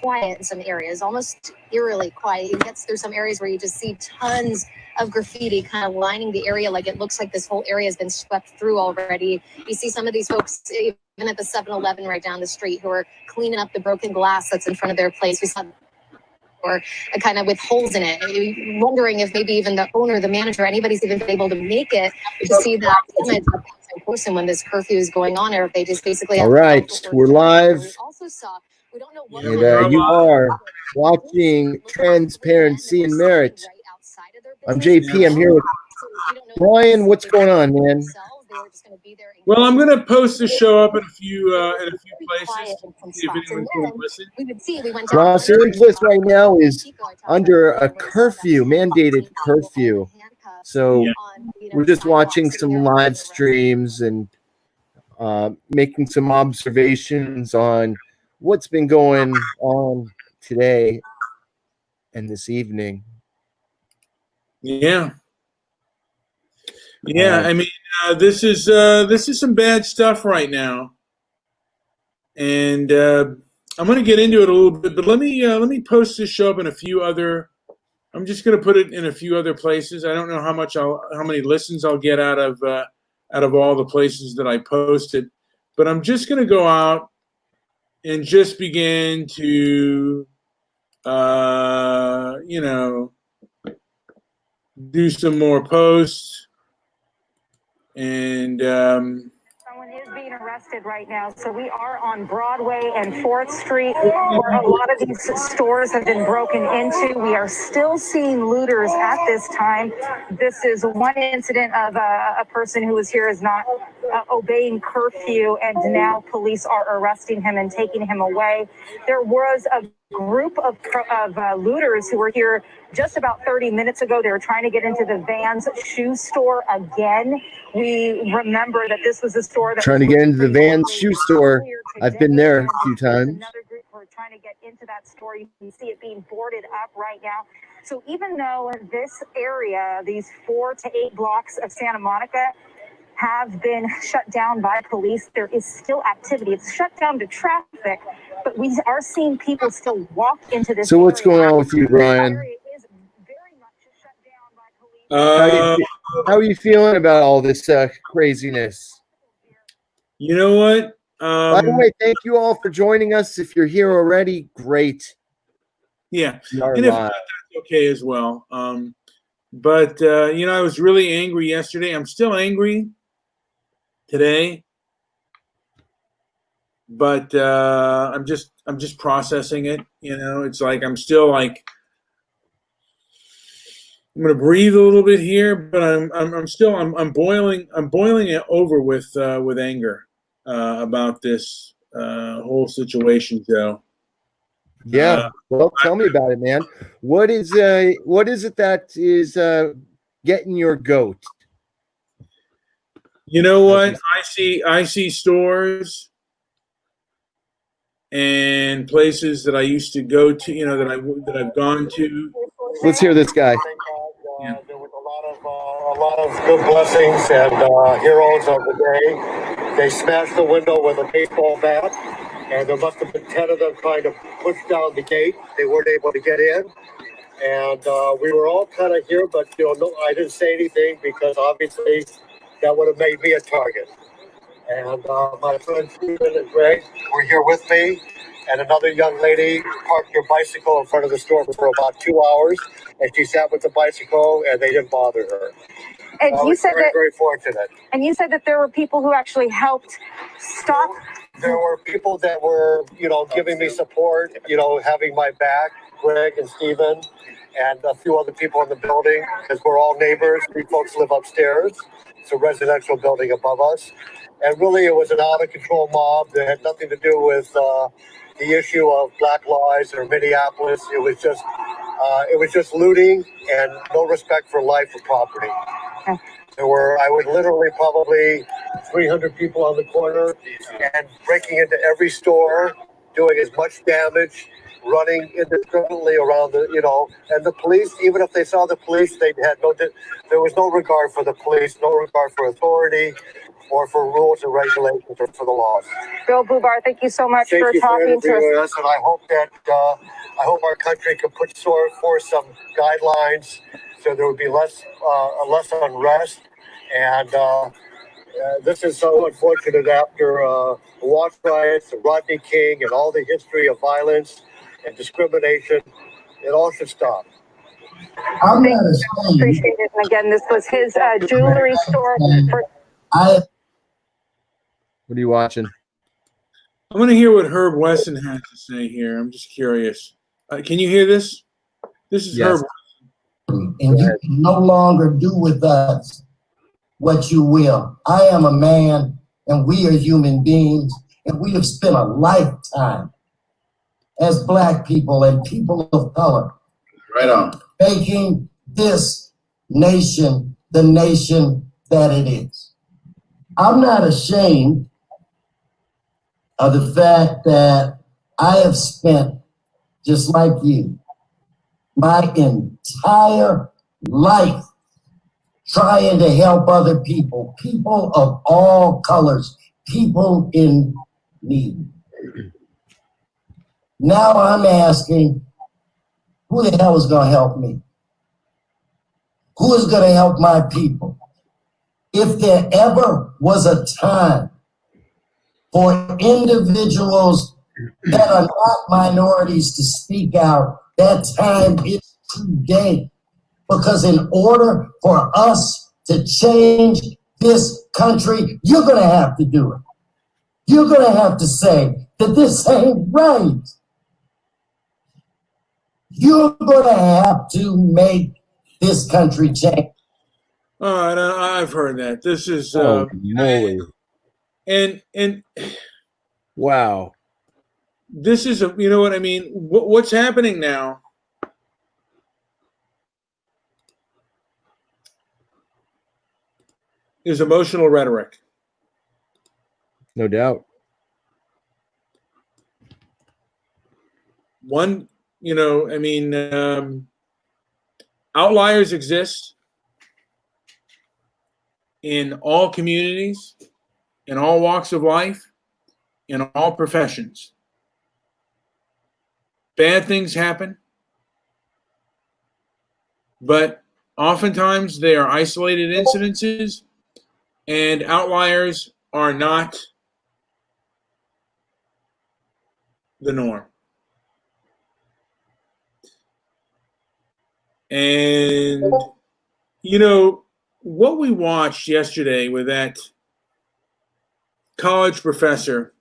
quiet in some areas, almost eerily quiet. It gets through some areas where you just see tons of graffiti kind of lining the area, like it looks like this whole area has been swept through already. You see some of these folks even at the 7-Eleven right down the street who are cleaning up the broken glass that's in front of their place. We saw or kind of with holes in it, wondering if maybe even the owner, the manager, anybody's even been able to make it to see that image of in person when this curfew is going on, or if they just basically have. All right, we're live. We also saw, we don't know what and you are watching Transparency and Merit. I'm JP. I'm here with Brian. What's going on, man? Well, I'm going to post the show up in a few places. See if anyone can listen. Los Angeles right now is under a curfew, mandated curfew. So we're just watching some live streams and making some observations on what's been going on today and this evening. Yeah. I mean, this is some bad stuff right now, and I'm going to get into it a little bit. But let me post this show up in a few other. I'm just going to put it in a few other places. I don't know how many listens I'll get out of all the places that I posted, but I'm just going to go out and just begin to, do some more posts. And someone is being arrested right now. So we are on Broadway and 4th Street, where a lot of these stores have been broken into. We are still seeing looters at this time. This is one incident of a person who was here is not obeying curfew, and now police are arresting him and taking him away. There was a group of looters who were here just about 30 minutes ago. They were trying to get into the Vans shoe store again. We remember that this was a store that trying to get into the Vans shoe store. I've been there a few times. Another group who are trying to get into that store. You can see it being boarded up right now. So even though this area, these 4 to 8 blocks of Santa Monica, have been shut down by police, there is still activity. It's shut down to traffic, but we are seeing people still walk into this. So what's going on with you, Brian? How are you feeling about all this craziness? You know what? By the way, thank you all for joining us. If you're here already, great. Yeah, and if not, that's okay as well. But I was really angry yesterday. I'm still angry today, but I'm just processing it. It's like I'm still like I'm gonna breathe a little bit here, but I'm boiling it over with anger about this whole situation, Joe. Yeah, well, tell me about it, man. What is it that is getting your goat? You know what? I see stores and places that I used to go to, that I've gone to. Let's hear this guy. Yeah. There was a lot of good blessings and heroes of the day. They smashed the window with a baseball bat, and there must have been 10 of them trying to push down the gate. They weren't able to get in, and we were all kind of here, but no, I didn't say anything because obviously that would have made me a target. And my friends Stephen and Greg were here with me, and another young lady parked her bicycle in front of the store for about 2 hours, and she sat with the bicycle, and they didn't bother her. And you said very, very fortunate. And you said that there were people who actually helped stop. There were people that were, giving me support, having my back, Greg and Stephen, and a few other people in the building, because we're all neighbors. We folks live upstairs. It's a residential building above us. And really, it was an out-of-control mob that had nothing to do with the issue of Black Lives or Minneapolis. It was just looting and no respect for life or property. There were, I would literally probably 300 people on the corner and breaking into every store, doing as much damage, running indiscriminately around and the police, even if they saw the police, there was no regard for the police, no regard for authority. or for rules and regulations or for the laws. Bill Bubar, thank you so much Thank for you talking to interviewing us. us, and I hope that our country can put forth some guidelines so there would be less unrest. And this is so unfortunate after the Watts riots, the Rodney King, and all the history of violence and discrimination. It all should stop. I'm not ashamed. Appreciate it. And again, this was his jewelry store. What are you watching? I want to hear what Herb Wesson has to say here. I'm just curious. Can you hear this? This is Yes. Herb. And you can no longer do with us what you will. I am a man, and we are human beings, and we have spent a lifetime as Black people and people of color making this nation the nation that it is. I'm not ashamed of the fact that I have spent, just like you, my entire life trying to help other people, people of all colors, people in need. Now I'm asking, who the hell is going to help me? Who is going to help my people? If there ever was a time for individuals that are not minorities to speak out, that time is today. Because in order for us to change this country, you're going to have to do it. You're going to have to say that this ain't right. You're going to have to make this country change. All right, I've heard that. This is moly. and Wow. this is you know what I mean. What's happening now? Is emotional rhetoric. No doubt. One, outliers exist in all communities, in all walks of life, in all professions. Bad things happen, but oftentimes they are isolated incidences, and outliers are not the norm. And, what we watched yesterday with that college professor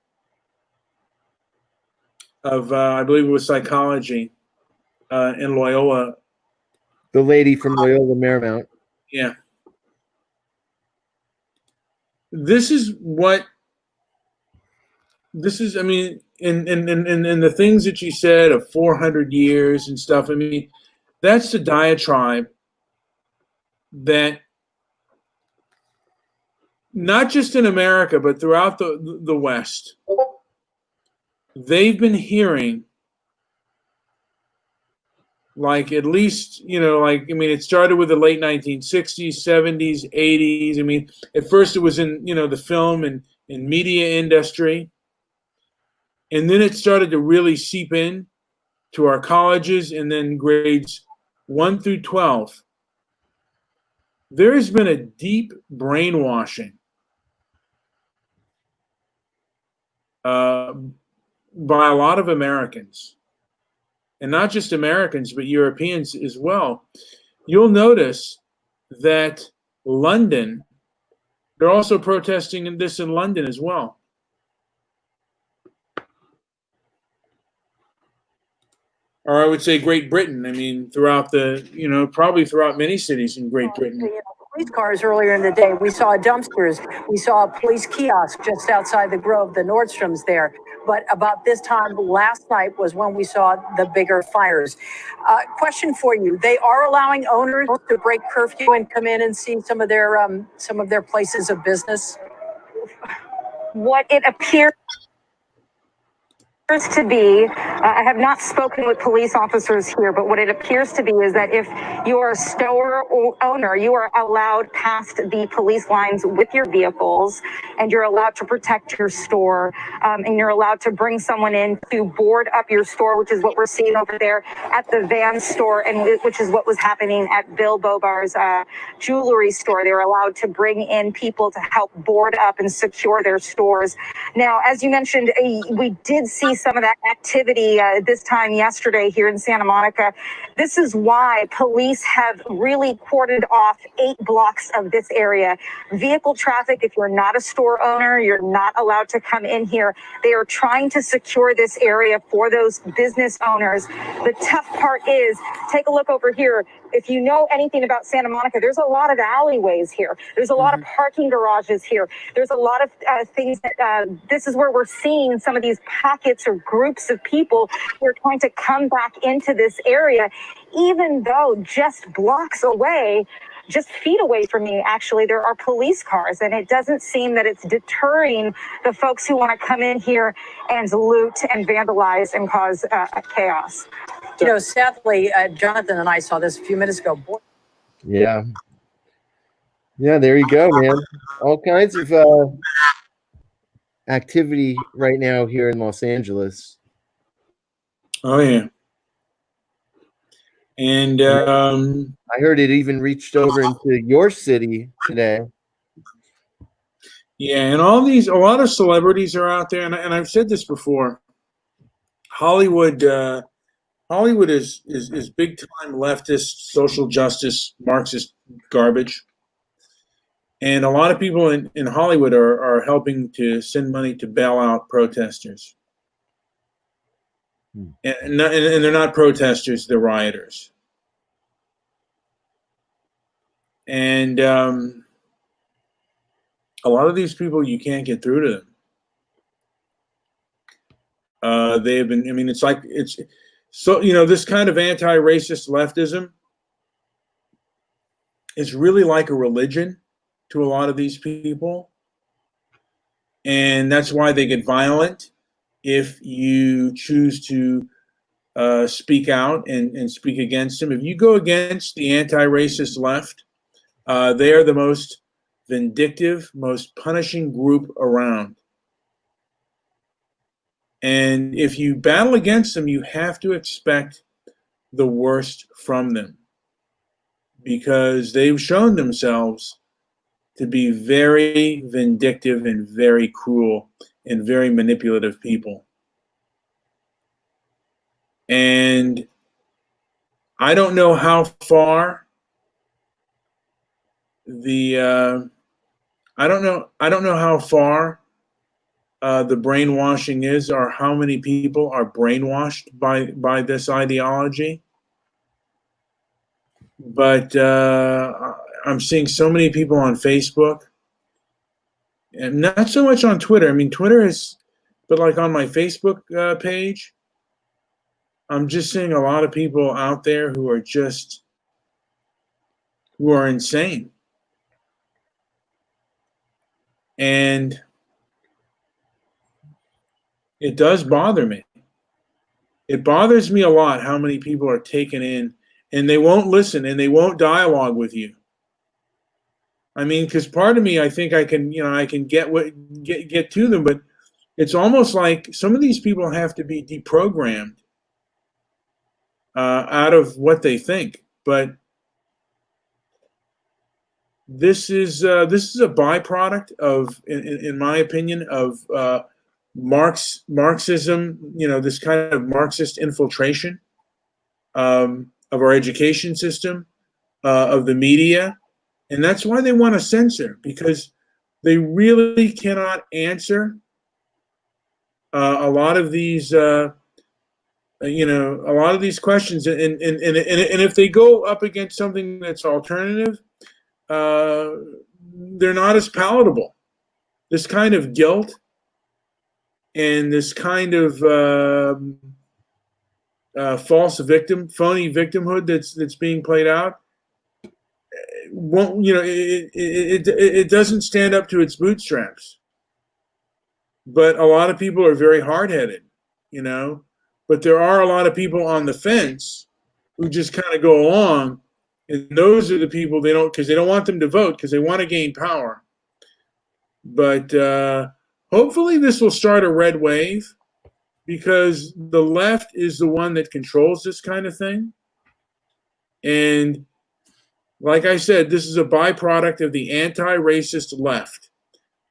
of, I believe it was psychology in Loyola. The lady from Loyola Marymount. Yeah. This is, I mean, in the things that you said of 400 years and stuff, I mean, that's the diatribe that not just in America, but throughout the West, they've been hearing, like, at least, it started with the late 1960s, 70s, 80s. I mean, at first it was in, the film and media industry. And then it started to really seep in to our colleges and then grades 1 through 12. There has been a deep brainwashing by a lot of Americans, and not just Americans, but Europeans as well. You'll notice that London, they're also protesting in London as well. Or I would say Great Britain. I mean, throughout probably throughout many cities in Great Britain. Police cars earlier in the day. We saw dumpsters. We saw a police kiosk just outside the Grove, the Nordstrom's there. But about this time last night was when we saw the bigger fires. Question for you: they are allowing owners to break curfew and come in and see some of their places of business. What it appears. appears to be, I have not spoken with police officers here, but what it appears to be is that if you are a store owner, you are allowed past the police lines with your vehicles, and you're allowed to protect your store, and you're allowed to bring someone in to board up your store, which is what we're seeing over there at the Van store, and which is what was happening at Bill Bobar's jewelry store. They were allowed to bring in people to help board up and secure their stores. Now, as you mentioned, we did see some of that activity this time yesterday here in Santa Monica. This is why police have really cordoned off 8 blocks of this area. Vehicle traffic, if you're not a store owner, you're not allowed to come in here. They are trying to secure this area for those business owners. The tough part is, take a look over here. If you know anything about Santa Monica, there's a lot of alleyways here. There's a lot of parking garages here. There's a lot of things that this is where we're seeing some of these pockets or groups of people who are trying to come back into this area, even though just blocks away, just feet away from me, actually, there are police cars, and it doesn't seem that it's deterring the folks who want to come in here and loot and vandalize and cause chaos. You know, sadly, Jonathan and I saw this a few minutes ago. Yeah. Yeah, there you go, man. All kinds of activity right now here in Los Angeles. Oh yeah. And I heard it even reached over into your city today. yeah, and a lot of celebrities are out there, and I've said this before. Hollywood is big time leftist, social justice, Marxist garbage. And a lot of people in Hollywood are helping to send money to bail out protesters. And they're not protesters, they're rioters. And a lot of these people, you can't get through to them. They have been, I mean, it's so, you know, this kind of anti-racist leftism is really like a religion to a lot of these people. And that's why they get violent if you choose to speak out and speak against them. If you go against the anti-racist left, they are the most vindictive, most punishing group around. And if you battle against them, you have to expect the worst from them, because they've shown themselves to be very vindictive and very cruel and very manipulative people. And I don't know how far the brainwashing is, or how many people are brainwashed by this ideology. But I'm seeing so many people on Facebook, and not so much on Twitter. I mean, Twitter is, but like on my Facebook page, I'm just seeing a lot of people out there who are insane. And it does bother me. It bothers me a lot how many people are taken in and they won't listen and they won't dialogue with you. I mean, because part of me, I think I can get to them, but it's almost like some of these people have to be deprogrammed out of what they think. But this is a byproduct of, in my opinion, of Marxism. You know, this kind of Marxist infiltration of our education system, of the media, and that's why they want to censor, because they really cannot answer a lot of these. A lot of these questions, and if they go up against something that's alternative, they're not as palatable. This kind of guilt and this kind of phony victimhood that's being played out, won't, it doesn't stand up to its bootstraps. But a lot of people are very hard-headed, you know. But there are a lot of people on the fence who just kind of go along, and those are the people they don't, because they don't want them to vote because they want to gain power. But hopefully this will start a red wave, because the left is the one that controls this kind of thing. And like I said, this is a byproduct of the anti-racist left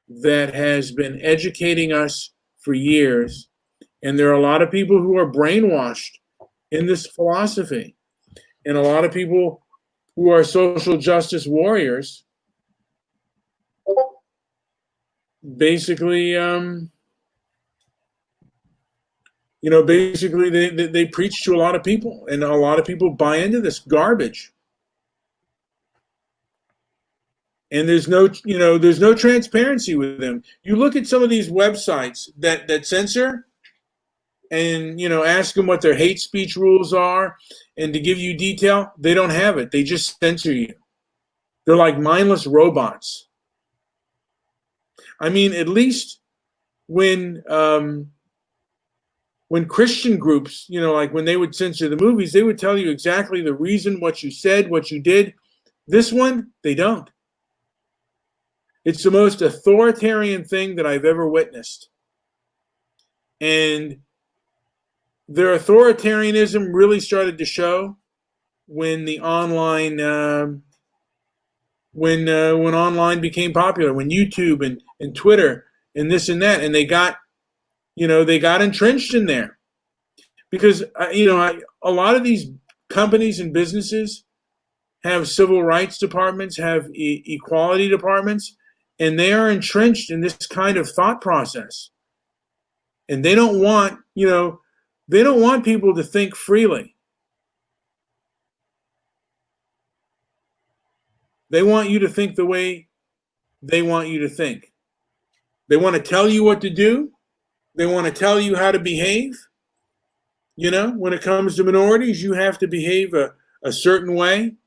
that has been educating us for years. And there are a lot of people who are brainwashed in this philosophy. And a lot of people who are social justice warriors basically, basically they preach to a lot of people, and a lot of people buy into this garbage. And there's no transparency with them. You look at some of these websites that censor, and ask them what their hate speech rules are, and to give you detail, they don't have it. They just censor you. They're like mindless robots. I mean, at least when Christian groups, like when they would censor the movies, they would tell you exactly the reason, what you said, what you did. This one, they don't. It's the most authoritarian thing that I've ever witnessed. And their authoritarianism really started to show when the online when online became popular, when YouTube and Twitter and this and that, and they got entrenched in there, because a lot of these companies and businesses have civil rights departments, have equality departments, and they are entrenched in this kind of thought process, and they don't want people to think freely. They want you to think the way they want you to think. They want to tell you what to do. They want to tell you how to behave. When it comes to minorities, you have to behave a certain way.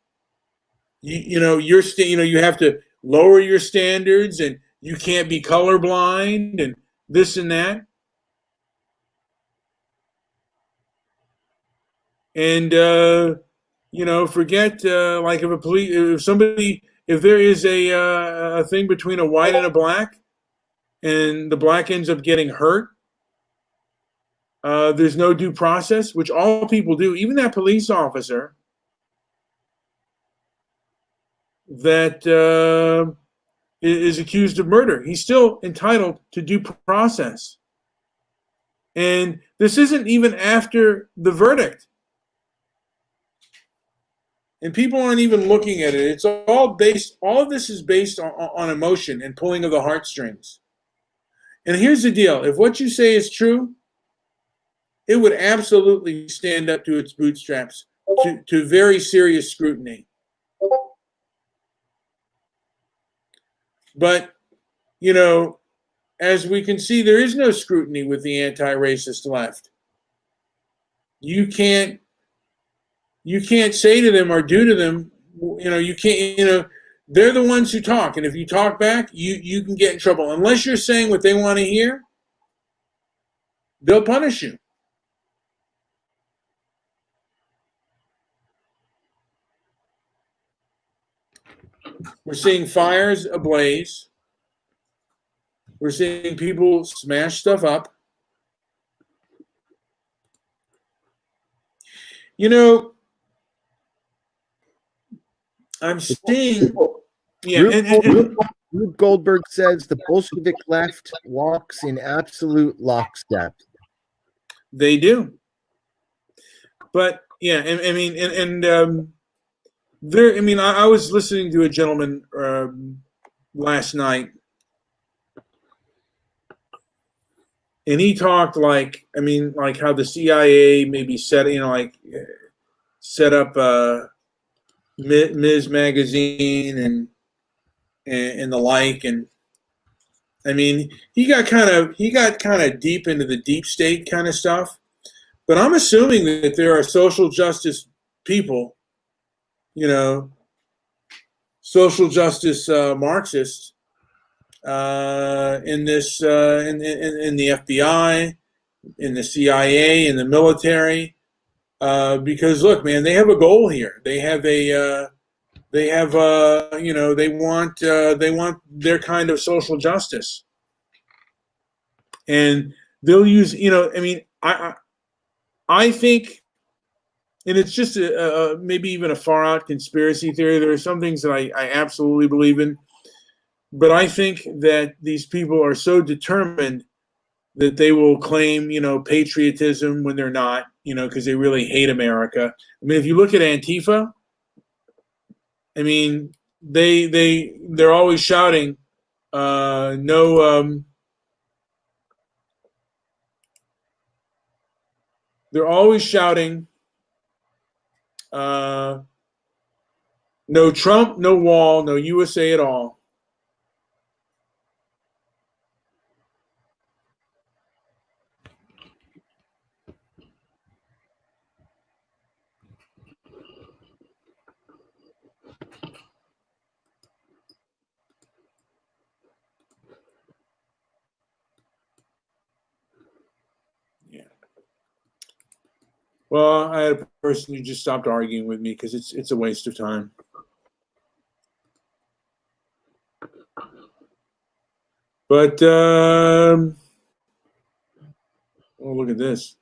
You have to lower your standards, and you can't be colorblind, and this and that. And forget like if there is a thing between a white and a black, and the black ends up getting hurt, there's no due process, which all people do. Even that police officer that is accused of murder, he's still entitled to due process. And this isn't even after the verdict. And people aren't even looking at it. It's all of this is based on emotion and pulling of the heartstrings. And here's the deal. If what you say is true, it would absolutely stand up to its bootstraps to very serious scrutiny. But, as we can see, there is no scrutiny with the anti-racist left. You can't say to them or do to them, you can't, they're the ones who talk. And if you talk back, you can get in trouble. Unless you're saying what they want to hear, they'll punish you. We're seeing fires ablaze. We're seeing people smash stuff up. I'm seeing. Yeah, Rube Goldberg says the Bolshevik left walks in absolute lockstep. They do. But yeah, I was listening to a gentleman last night, and he talked like how the CIA maybe set up Ms. Magazine and the like, and he got kind of deep into the deep state kind of stuff. But I'm assuming that there are social justice people, social justice Marxists in this in the FBI in the CIA, in the military, because look, man, they have a goal here. They have you know, they want their kind of social justice, and they'll use, you know, I mean, I think, and it's just maybe even a far out conspiracy theory. There are some things that I absolutely believe in, but I think that these people are so determined that they will claim, you know, patriotism when they're not, you know, because they really hate America. I mean, if you look at Antifa, I mean, they're always shouting, no, they're always shouting, no Trump, no wall, no USA at all. Yeah. Well, I had a person who just stopped arguing with me because it's a waste of time. But oh, look at this.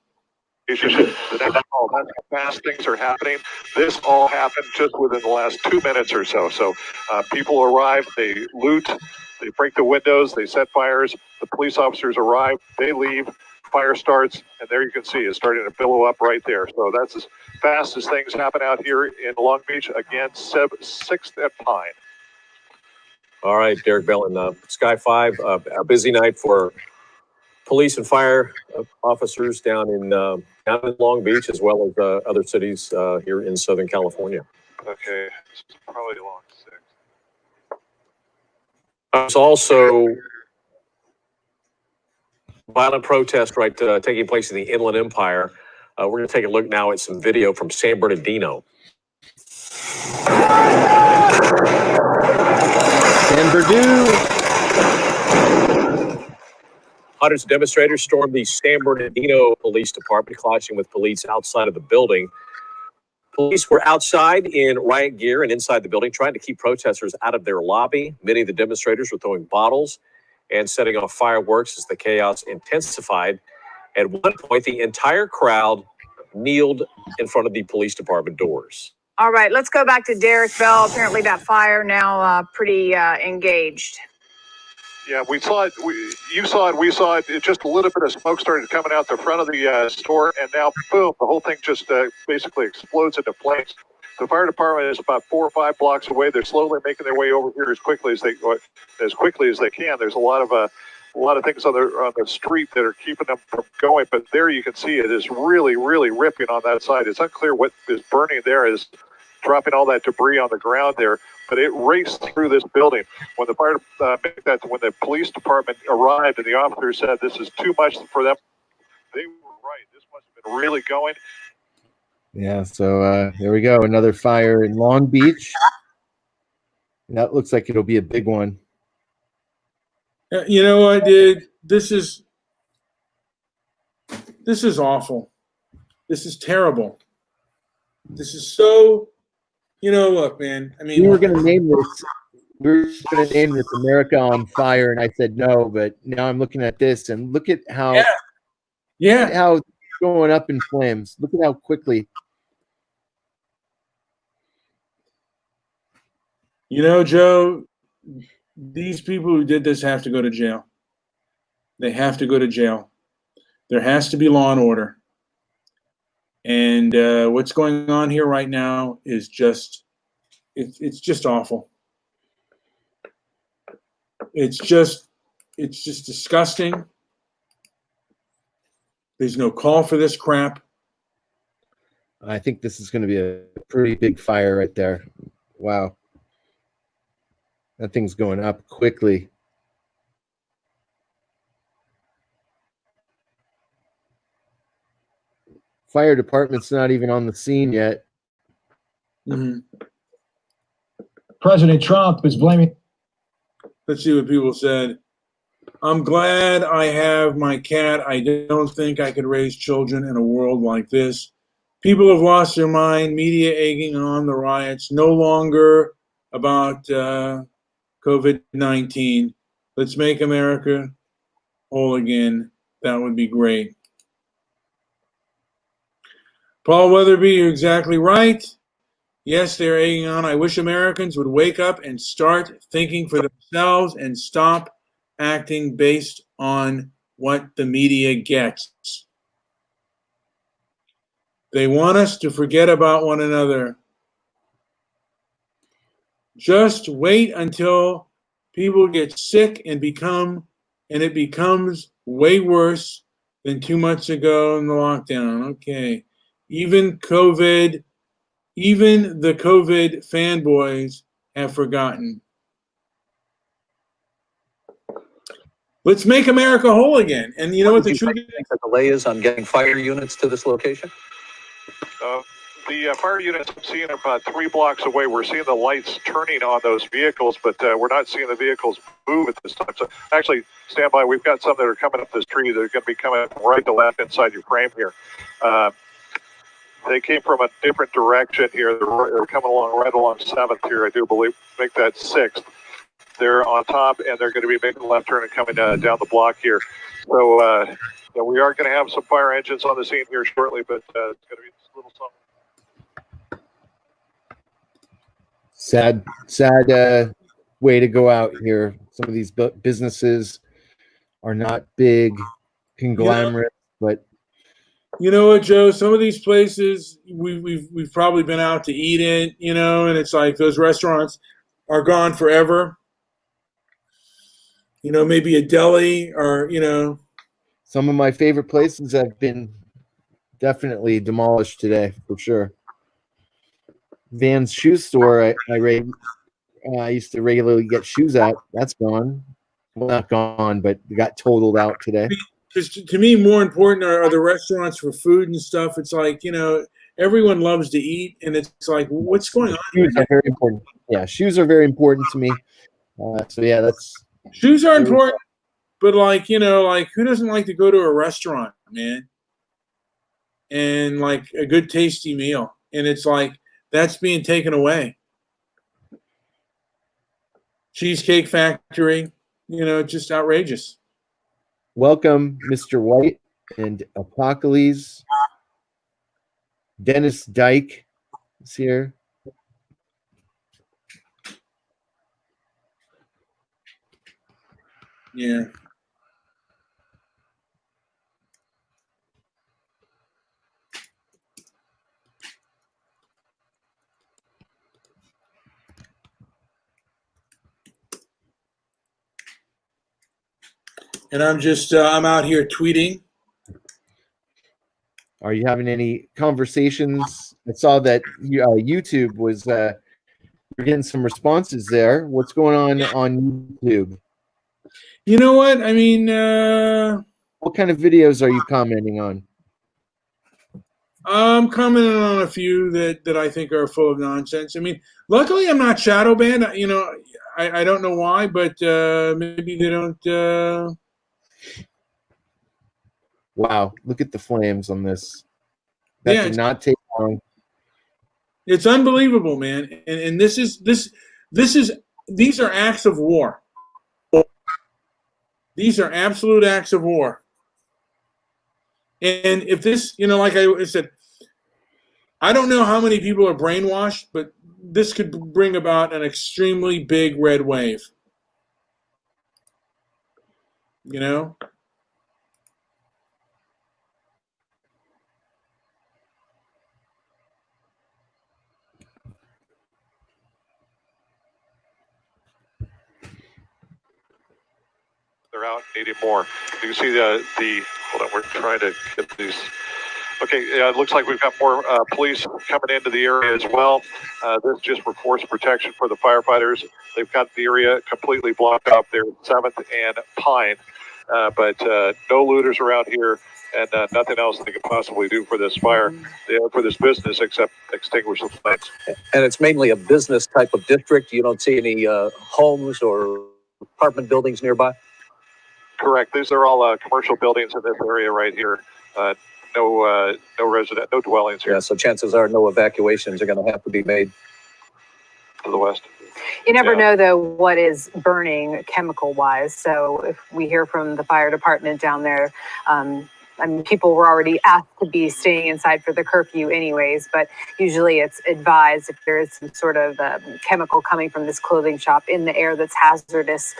That's how fast things are happening. This all happened just within the last 2 minutes or so. So people arrive, they loot, they break the windows, they set fires. The police officers arrive, they leave, fire starts, and there you can see it's starting to billow up right there. So that's as fast as things happen out here in Long Beach. Again, 6th and Pine. All right, Derek Bellin, Sky 5, a busy night for police and fire officers down in Long Beach, as well as other cities here in Southern California. Okay, this is probably along 6. There's also violent protest taking place in the Inland Empire. We're going to take a look now at some video from San Bernardino. San Bernardino. Hundreds of demonstrators stormed the San Bernardino Police Department, clashing with police outside of the building. Police were outside in riot gear and inside the building, trying to keep protesters out of their lobby. Many of the demonstrators were throwing bottles and setting off fireworks as the chaos intensified. At one point, the entire crowd kneeled in front of the police department doors. All right, let's go back to Derek Bell. Apparently that fire now pretty engaged. Yeah, we saw it. You saw it. We saw it. Just a little bit of smoke started coming out the front of the store, and now, boom, the whole thing just basically explodes into flames. The fire department is about 4 or 5 blocks away. They're slowly making their way over here as quickly as they can. There's a lot of things on the street that are keeping them from going, but there you can see it is really, really ripping on that side. It's unclear what is burning there, is dropping all that debris on the ground there, but it raced through this building. When the when the police department arrived and the officer said this is too much for them, they were right. This must have been really going. Yeah, so there we go. Another fire in Long Beach. That looks like it'll be a big one. You know what, dude? This is awful. This is terrible. This is so, you know, look, man. I mean, We were going to name this America on Fire, and I said no, but now I'm looking at this and look at how look at how it's going up in flames. Look at how quickly. You know, Joe, these people who did this have to go to jail. They have to go to jail. There has to be law and order. And what's going on here right now is just, it's just awful. It's just disgusting. There's no call for this crap. I think this is going to be a pretty big fire right there. Wow. That thing's going up quickly. Fire department's not even on the scene yet. Mm-hmm. President Trump is blaming. Let's see what people said. I'm glad I have my cat. I don't think I could raise children in a world like this. People have lost their mind. Media egging on the riots. No longer about COVID-19. Let's make America whole again. That would be great. Paul Weatherby, you're exactly right. Yes, they're egging on. I wish Americans would wake up and start thinking for themselves and stop acting based on what the media gets. They want us to forget about one another. Just wait until people get sick and it becomes way worse than 2 months ago in the lockdown. Okay. Even the COVID fanboys have forgotten. Let's make America whole again. And you know what the truth is? The delay is on getting fire units to this location? The fire units I'm seeing about 3 blocks away. We're seeing the lights turning on those vehicles, but we're not seeing the vehicles move at this time. So actually, stand by. We've got some that are coming up this tree. They're going to be coming right to left inside your frame here. They came from a different direction here. They're coming along right along 7th here, I do believe. Make that 6th. They're on top, and they're going to be making a left turn and coming down the block here. So we are going to have some fire engines on the scene here shortly, but it's going to be a little something. Sad way to go out here. Some of these businesses are not big conglomerates, but you know what, Joe? Some of these places we've probably been out to eat in, and it's like those restaurants are gone forever. Maybe a deli or some of my favorite places have been definitely demolished today for sure. Van's shoe store I used to regularly get shoes at. That's gone. Well, not gone, but it got totaled out today. Because to me, more important are the restaurants for food and stuff. It's like, everyone loves to eat, and it's like, what's going on? Shoes are very important. Yeah, shoes are very important to me. So yeah, shoes are important, but who doesn't like to go to a restaurant, man? And like a good tasty meal. And it's like that's being taken away. Cheesecake Factory, just outrageous. Welcome, Mr. White and Apocalypse. Dennis Dyke is here. Yeah. And I'm out here tweeting. Are you having any conversations? I saw that YouTube was you're getting some responses there. What's going on YouTube? You know what? I mean, what kind of videos are you commenting on? I'm commenting on a few that I think are full of nonsense. I mean, luckily I'm not shadow banned. I don't know why, but maybe they don't. Wow, look at the flames on this. That did not take long. It's unbelievable, man. And these are acts of war. These are absolute acts of war. And if this, like I said, I don't know how many people are brainwashed, but this could bring about an extremely big red wave. They're out needing more. You can see the hold on, we're trying to get these. Okay, it looks like we've got more police coming into the area as well. This is just for force protection for the firefighters. They've got the area completely blocked off there, 7th and Pine. But no looters around here and nothing else they could possibly do for this fire, for this business, except extinguish the flames. And it's mainly a business type of district. You don't see any homes or apartment buildings nearby? Correct. These are all commercial buildings in this area right here. No resident, no dwellings here. Yeah, so chances are no evacuations are going to have to be made. To the west. You never know, though, what is burning chemical wise. So if we hear from the fire department down there, I mean, people were already asked to be staying inside for the curfew anyways, but usually it's advised if there is some sort of chemical coming from this clothing shop in the air that's hazardous,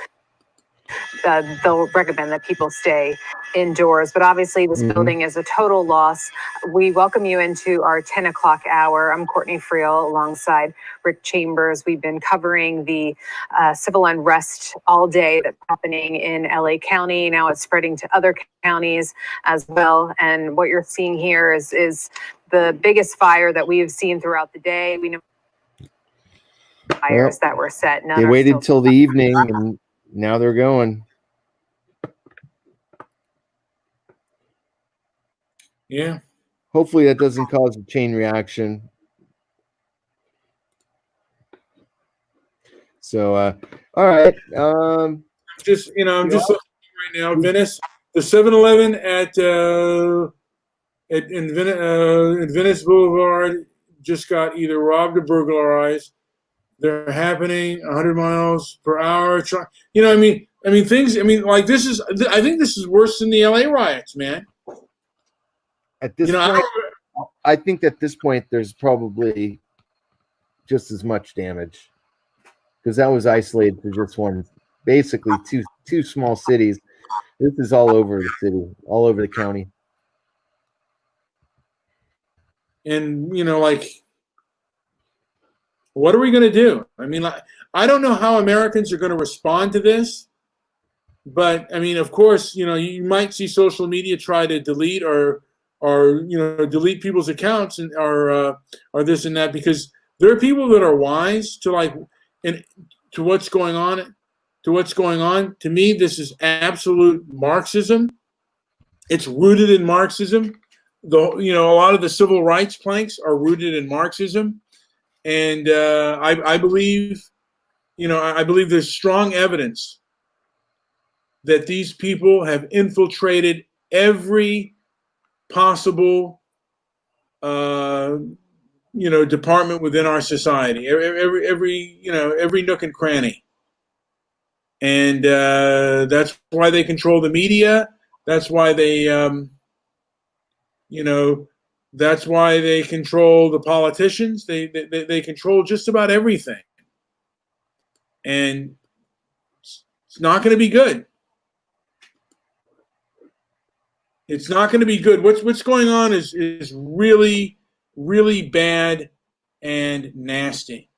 they'll recommend that people stay indoors. But obviously this building is a total loss. We welcome you into our 10 o'clock hour. I'm Courtney Friel alongside Rick Chambers. We've been covering the civil unrest all day that's happening in LA County. Now it's spreading to other counties as well. And what you're seeing here is the biggest fire that we've seen throughout the day. We know fires that were set. They waited till the evening and now they're going. Yeah. Hopefully that doesn't cause a chain reaction. So, all right. I'm just looking right now. Venice, the 7-Eleven in Venice Boulevard just got either robbed or burglarized. They're happening 100 miles per hour. Things. Like this is. I think this is worse than the LA riots, man. At this point, I think at this point there's probably just as much damage because that was isolated to just one, basically two small cities. This is all over the city, all over the county. And what are we going to do? I don't know how Americans are going to respond to this, but of course, you might see social media try to delete or delete people's accounts and or this and that, because there are people that are wise to to what's going on. To me, this is absolute Marxism. It's rooted in Marxism. A lot of the civil rights planks are rooted in Marxism. And I believe there's strong evidence that these people have infiltrated every possible, department within our society, every nook and cranny. And that's why they control the media. That's why they, that's why they control the politicians. They control just about everything. And it's not going to be good. It's not going to be good. What's going on is really, really bad and nasty.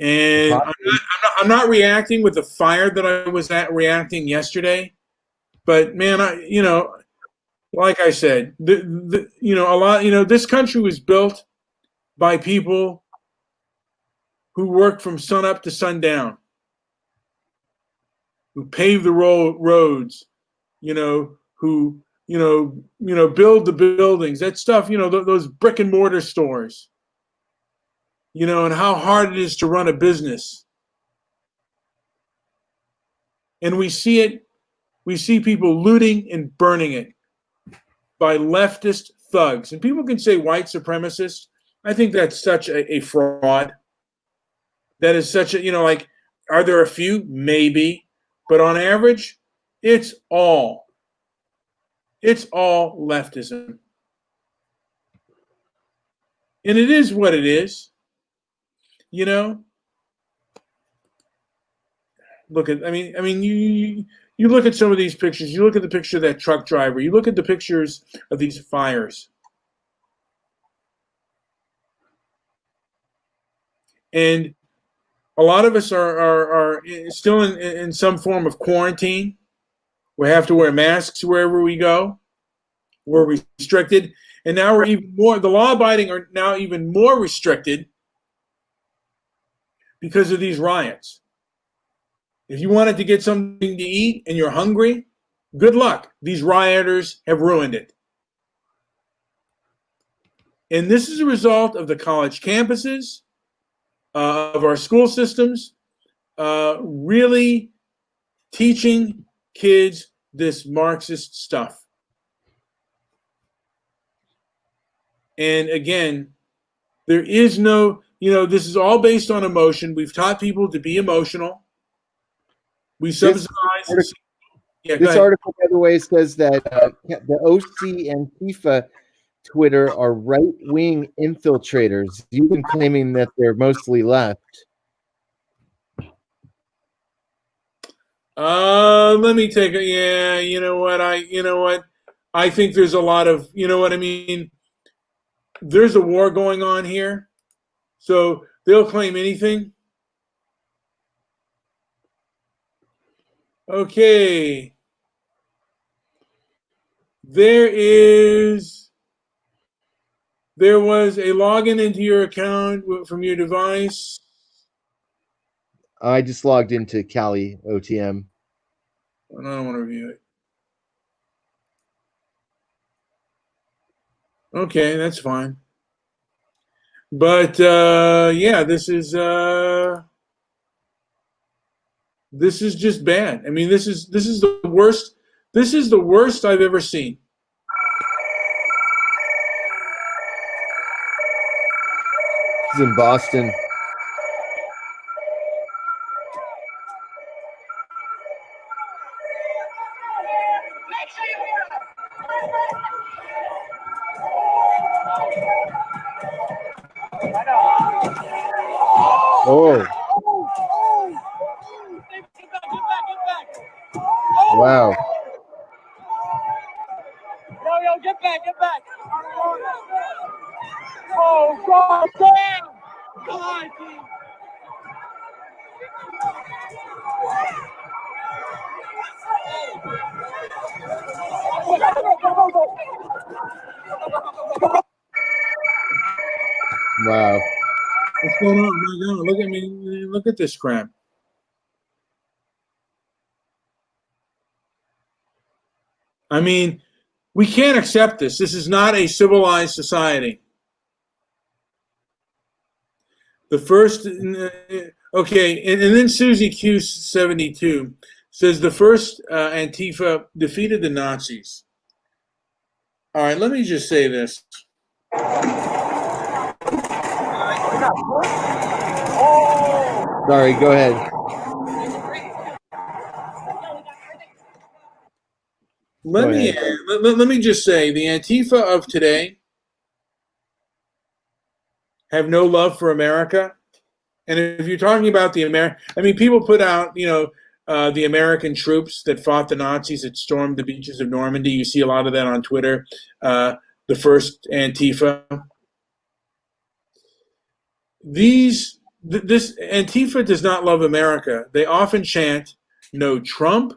And I'm not reacting with the fire that I was reacting yesterday. But man, like I said, this country was built by people who worked from sun up to sundown, who paved the roads, who build the buildings, that stuff, those brick and mortar stores, and how hard it is to run a business. And we see people looting and burning it by leftist thugs. And people can say white supremacists. I think that's such a fraud. That is such a, are there a few? Maybe. But on average, it's all leftism. And it is what it is. Look at, you look at some of these pictures. You look at the picture of that truck driver. You look at the pictures of these fires. And a lot of us are still in some form of quarantine. We have to wear masks wherever we go. We're restricted. And now we're even more, the law-abiding are now even more restricted because of these riots. If you wanted to get something to eat and you're hungry, good luck. These rioters have ruined it. And this is a result of the college campuses, of our school systems, really teaching kids this Marxist stuff. And again, there is no, this is all based on emotion. We've taught people to be emotional. We subsidize. This article, by the way, says that the OC and FIFA Twitter are right-wing infiltrators. You've been claiming that they're mostly left. Let me take it. Yeah, you know what? I think there's a lot of, there's a war going on here, so they'll claim anything. Okay. There was a login into your account from your device. I just logged into Cali OTM. I don't want to review it. Okay, that's fine. But yeah, this is just bad. I mean, this is the worst. This is the worst I've ever seen. This is in Boston. Oh. Wow. Yo, get back. Oh, God damn. God, dude. Wow. What's going on? My God, look at me. Look at this crap. I mean, we can't accept this. This is not a civilized society. The first, okay, and then Susie Q72 says the first Antifa defeated the Nazis. All right, let me just say this. Sorry, go ahead. Let me just say, the Antifa of today have no love for America. And if you're talking about people put out, the American troops that fought the Nazis that stormed the beaches of Normandy. You see a lot of that on Twitter. The first Antifa. This Antifa does not love America. They often chant, "No Trump,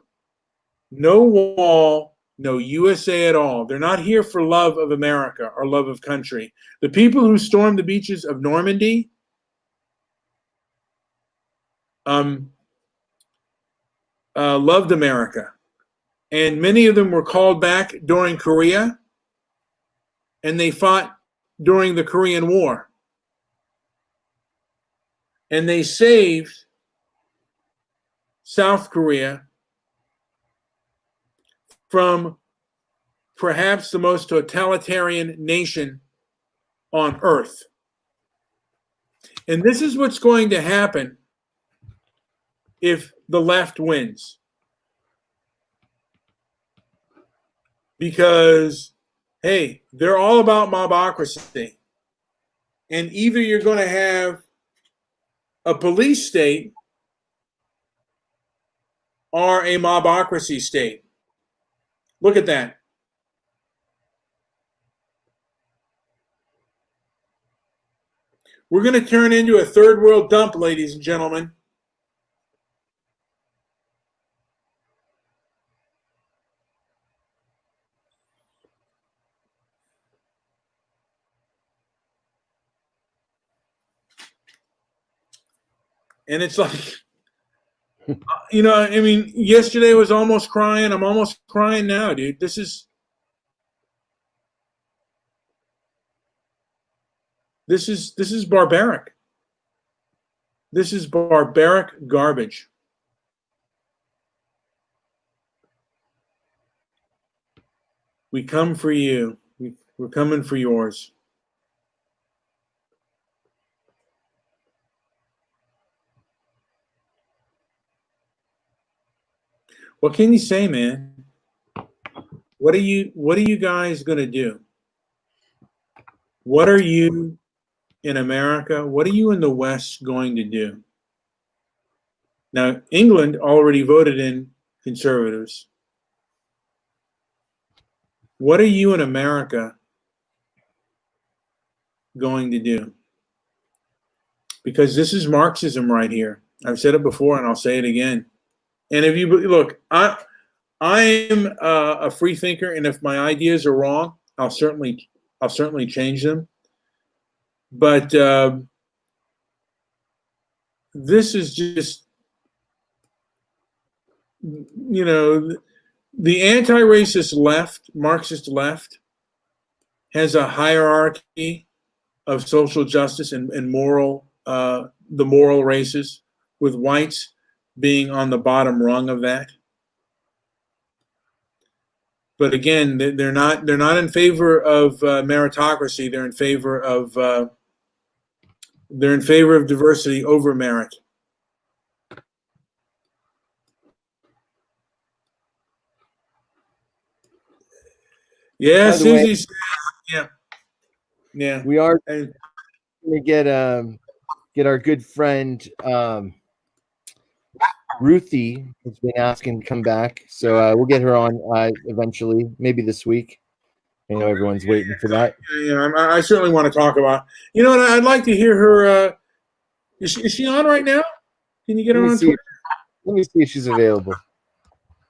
no wall, no USA at all." They're not here for love of America or love of country. The people who stormed the beaches of Normandy loved America. And many of them were called back during Korea, and they fought during the Korean War. And they saved South Korea from perhaps the most totalitarian nation on earth. And this is what's going to happen if the left wins. Because, hey, they're all about mobocracy. And either you're going to have a police state or a mobocracy state. Look at that. We're going to turn into a third world dump, ladies and gentlemen. And it's like, yesterday was almost crying. I'm almost crying now, dude. This is barbaric. This is barbaric garbage. We come for you. We're coming for yours. What can you say, man? What are you guys going to do? What are you in America? What are you in the West going to do? Now, England already voted in conservatives. What are you in America going to do? Because this is Marxism right here. I've said it before and I'll say it again. And if you look, I am a free thinker, and if my ideas are wrong, I'll certainly change them. But this is just, the anti-racist left, Marxist left, has a hierarchy of social justice and moral, the moral races, with whites being on the bottom rung of that. But again, they're not in favor of meritocracy. They're in favor of diversity over merit. Yeah, Susie. Yeah. We are going to get our good friend Ruthie has been asking to come back, so we'll get her on eventually, maybe this week. I know everyone's waiting for that. Yeah, I certainly want to talk about. You know what? I'd like to hear her. Is she on right now? Can you get her on Twitter? Let me see if she's available.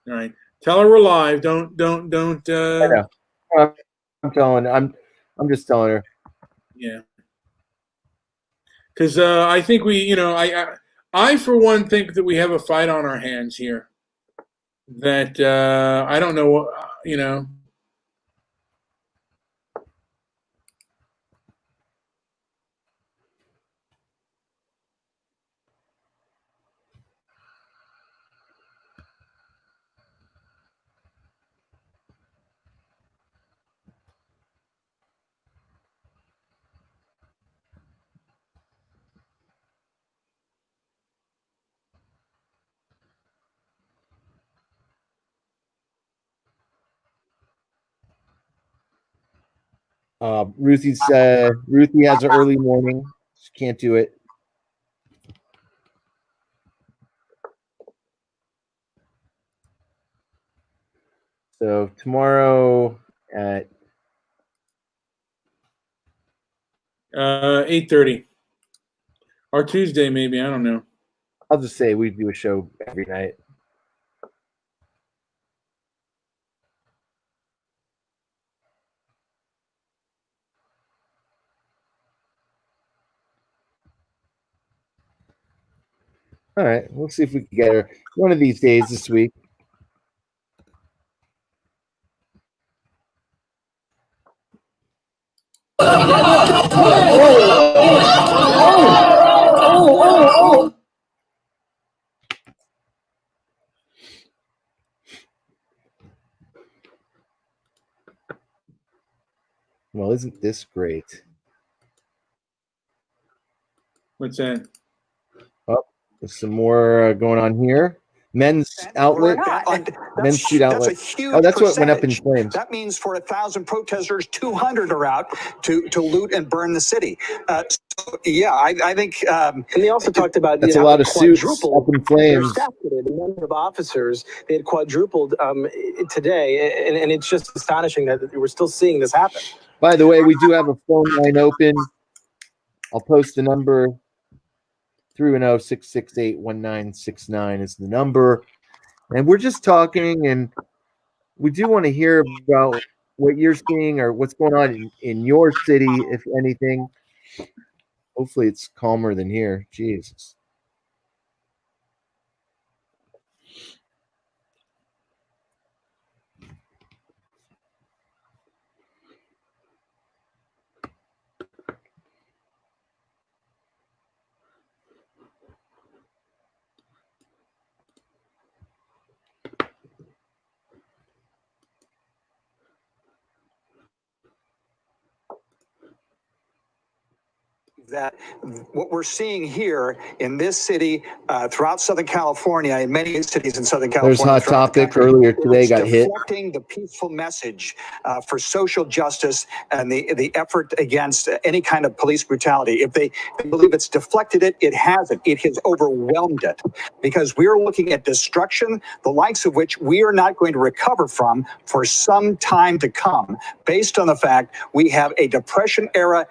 All right. Tell her we're live. Don't. I know. I'm telling. I'm just telling her. Yeah. Because I think I for one think that we have a fight on our hands here. That I don't know. Ruthie has an early morning. She can't do it. So tomorrow at 8:30 or Tuesday, maybe, I don't know. I'll just say we do a show every night. All right, we'll see if we can get her one of these days this week. Well, isn't this great? What's that? Oh, there's some more going on here. Men's outlet, Men's Street Outlet. That's a huge Oh, that's what went up in percentage. flames. That means for 1,000 protesters, 200 are out to loot and burn the city. I think. And they also talked about that's a lot of suits up in flames. The number of officers, they had quadrupled today, and it's just astonishing that we're still seeing this happen. By the way, we do have a phone line open. I'll post the number. 310-668-1969 is the number. And we're just talking, and we do want to hear about what you're seeing or what's going on in your city, if anything. Hopefully it's calmer than here. Jesus. that what we're seeing here in this city, throughout Southern California, in many cities in Southern There's California, Hot Topic earlier today got hit. Deflecting the peaceful message for social justice and the effort against any kind of police brutality. If they believe it's deflected it, it hasn't. It has overwhelmed it, because we're looking at destruction, the likes of which we are not going to recover from for some time to come, based on the fact we have a Depression era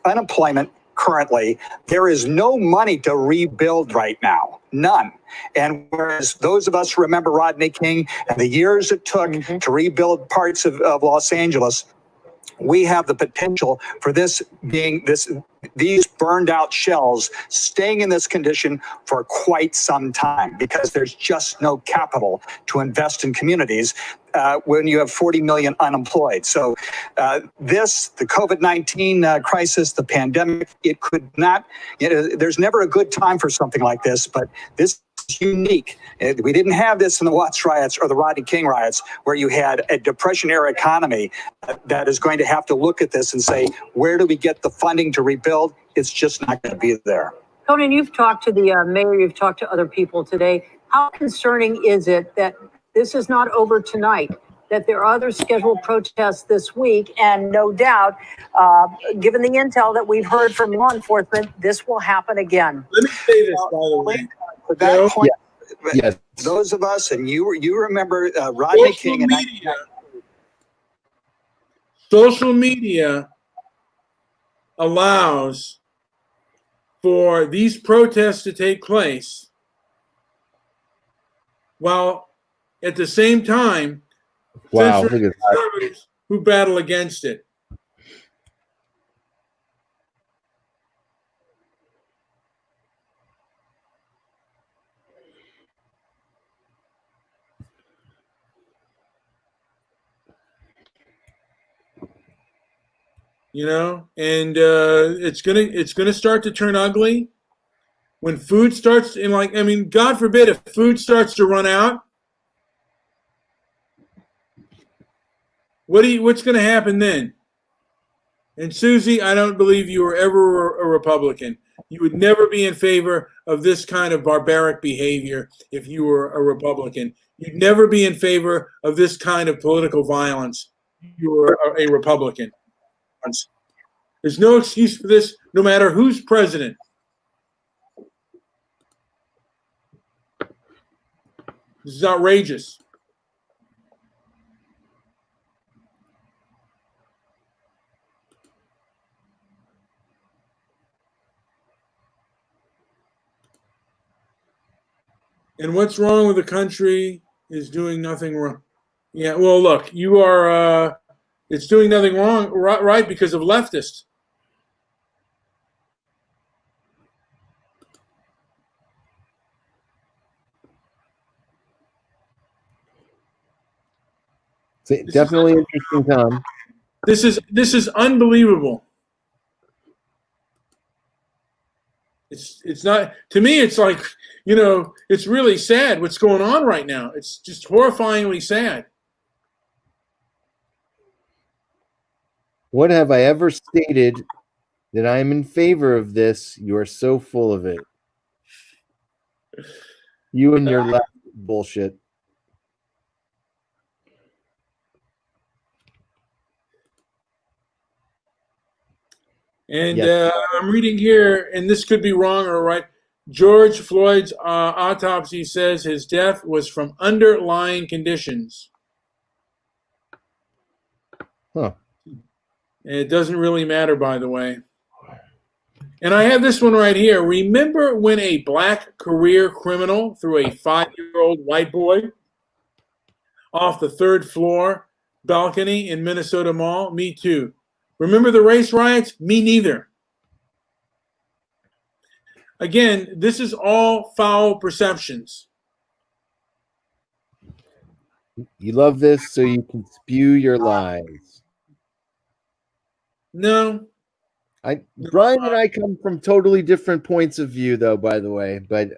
unemployment currently. There is no money to rebuild right now, none. And whereas those of us who remember Rodney King and the years it took to rebuild parts of Los Angeles, we have the potential for this being these burned out shells staying in this condition for quite some time, because there's just no capital to invest in communities when you have 40 million unemployed. So the COVID-19 crisis, the pandemic, it could not, there's never a good time for something like this, but this is unique. We didn't have this in the Watts riots or the Rodney King riots, where you had a Depression era economy that is going to have to look at this and say, where do we get the funding to rebuild? It's just not going to be there. Conan, you've talked to the mayor, you've talked to other people today. How concerning is it that this is not over tonight, that there are other scheduled protests this week, and no doubt, given the intel that we've heard from law enforcement, this will happen again? Let me say this, by the way. To that point, Yes. those of us, and you remember Rodney King. Social media allows for these protests to take place, while at the same time censoring conservatives who battle against it. You know, and it's gonna start to turn ugly when food starts. And like, I mean, God forbid if food starts to run out. What's going to happen then? And Susie, I don't believe you were ever a Republican. You would never be in favor of this kind of barbaric behavior if you were a Republican. You'd never be in favor of this kind of political violence if you were a Republican. There's no excuse for this, no matter who's president. This is outrageous. And what's wrong with the country is doing nothing wrong. Yeah, well, look, you are, it's doing nothing wrong, right, because of leftists. It's definitely interesting time. This is unbelievable. It's not, to me, it's like, you know, it's really sad what's going on right now. It's just horrifyingly sad. What have I ever stated that I am in favor of this? You are so full of it. You and your left bullshit. And I'm reading here, and this could be wrong or right. George Floyd's autopsy says his death was from underlying conditions. Huh. And it doesn't really matter, by the way. And I have this one right here. Remember when a black career criminal threw a 5-year-old white boy off the 3rd floor balcony in Minnesota Mall? Me too. Remember the race riots? Me neither. Again, this is all foul perceptions. You love this so you can spew your lies. No. Brian and I come from totally different points of view, though, by the way. But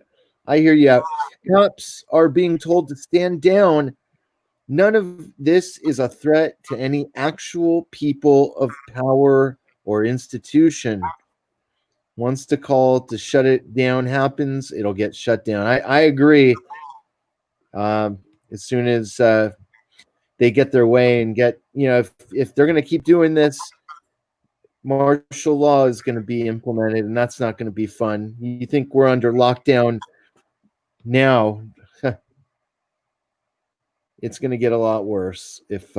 I hear you out. Cops are being told to stand down. None of this is a threat to any actual people of power or institution. Once the call to shut it down happens, it'll get shut down. I agree. As soon as they get their way and get, if they're going to keep doing this, martial law is going to be implemented, and that's not going to be fun. You think we're under lockdown now? It's going to get a lot worse if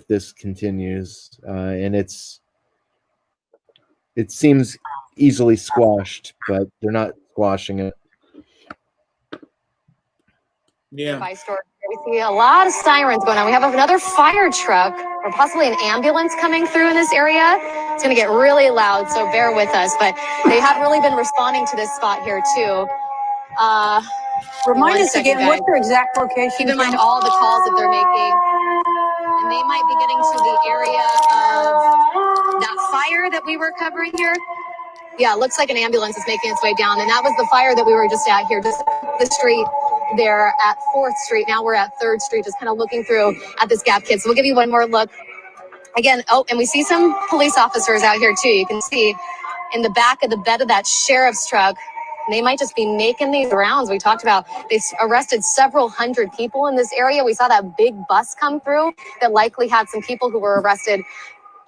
this continues, and it seems easily squashed, but they're not squashing it. Yeah. We see a lot of sirens going on. We have another fire truck or possibly an ambulance coming through in this area. It's going to get really loud, so bear with us. But they have really been responding to this spot here too. Remind us again, what's their exact location? Keep in mind all the calls that they're making. And they might be getting to the area of that fire that we were covering here. Yeah, it looks like an ambulance is making its way down. And that was the fire that we were just at here, just the street there at 4th Street. Now we're at 3rd Street, just kind of looking through at this gap kit. So we'll give you one more look. Again, and we see some police officers out here too. You can see in the back of the bed of that sheriff's truck. They might just be making these rounds. We talked about they arrested several hundred people in this area. We saw that big bus come through that likely had some people who were arrested